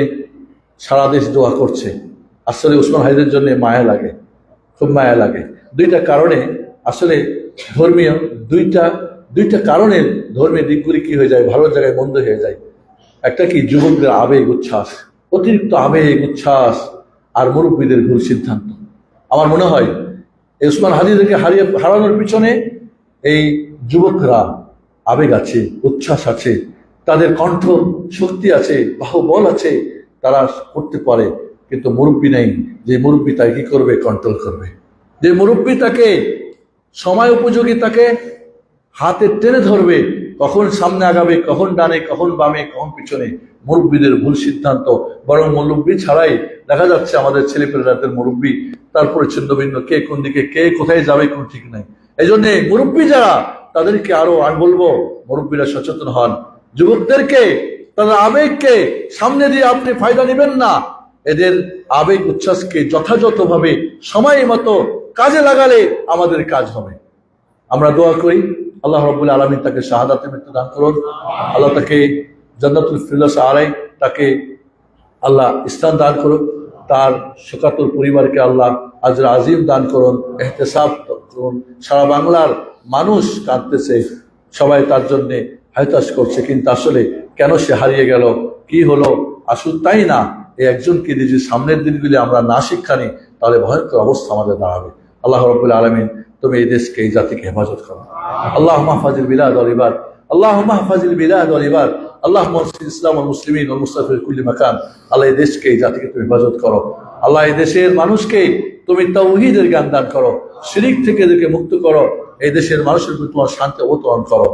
সারা দেশ দোয়া করছে। আসলে ওসমান হাদির জন্য মায়া লাগে, খুব মায়া লাগে। 2টা কারণে আসলে ধর্মীয়, দুইটা কারণের ধর্মীয় দিকগুলি কি হয়ে যায়, ভালো জায়গায় বন্ধ হয়ে যায়। একটা কি, যুবকদের আবেগ উচ্ছ্বাস, অতিরিক্ত আবেগ উচ্ছ্বাস, আর মুরব্বীদের ভুল সিদ্ধান্ত। আমার মনে হয় ওসমান হাদিদেরকে হারানোর পিছনে এই যুবকরা আবেগ আছে, উচ্ছ্বাস আছে, তাদের কণ্ঠ শক্তি আছে, বাহুবল আছে, তারা করতে পারে। কিন্তু মুরব্বী নেই, যে মুরব্বী তাকে কি করবে, কন্ট্রোল করবে। যে মুরব্বী তাকে সময় উপযোগী, তাকে হাতে টেনে ধরবে, কখন সামনে আগাবে, কখন ডানে, কখন বামে, কখন পিছনে। মুরব্বীদের ভুল সিদ্ধান্ত। বরং মুরব্বী ছাড়াই দেখা যাচ্ছে আমাদের ছেলেপেলেরাদের মুরব্বী, তারপরে ছিন্ন ভিন্ন, কে কোন দিকে, কে কোথায় যাবে কোন ঠিক নাই। এই জন্যে মুরব্বী যারা, তাদেরকে আরো আমি বলবো, মুরব্বীরা সচেতন হন। যুবকদেরকে, তাদের আবেগকে সামনে দিয়ে আপনি ফায়দা নেবেন না। এদের আবেগ উচ্ছ্বাসকে যথাযথভাবে সময় মতো কাজে লাগালে আমাদের কাজ হবে। আমরা দোয়া করি আল্লাহ রাব্বুল আলামিন তাকে শাহাদাতের মৃত্যু দান করুন, আল্লাহ তাকে জান্নাতুল ফিরদাউস আলাই, তাকে আল্লাহ স্থান দান করুন, তার শোকাতুর পরিবারকে আল্লাহ আজর আজিম দান করুন, ইহতিসাব করুন। সারা বাংলার মানুষ কাঁদতেছে, সবাই তার জন্যে হায়তাশ করছে, কিন্তু আসলে কেন সে হারিয়ে গেল, কি হলো, আসুন তাই না, এই একজনকে নিজের সামনের দিনগুলি আমরা না শিক্ষা নিই, তাহলে ভয়ঙ্কর অবস্থা আমাদের দাঁড়াবে। আল্লাহ রাব্বুল আলামিন তুমি এই দেশকে, এই জাতিকে হেফাজত করো। আল্লাহুম্মা হাফিজিল বিলাদ ওয়াল ইবাদ, আল্লাহুম্মা হাফিজিল বিলাদ ওয়াল ইবাদ, আল্লাহুম্মা আনসির ইসলাম ওয়াল মুসলিমিন ওয়াল মুস্তাফির কুল্লি মাকান। আল্লাহ এই দেশকে, এই জাতিকে তুমি হেফাজত করো। আল্লাহ এই দেশের মানুষকে তুমি তাওহীদের জ্ঞান দান করো, শিরক থেকে এদেরকে মুক্ত করো, এই দেশের মানুষের প্রতি তোমার শান্তি অবতরণ করো।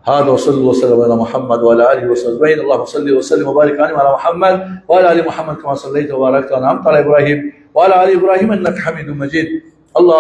هذا وصلى الله وسلم على محمد وعلى اله وصحبه. اللهم صل وسلم وبارك على محمد وعلى ال محمد كما صليت وباركت وانعمت على ابراهيم وعلى ال ابراهيم انك حميد مجيد. الله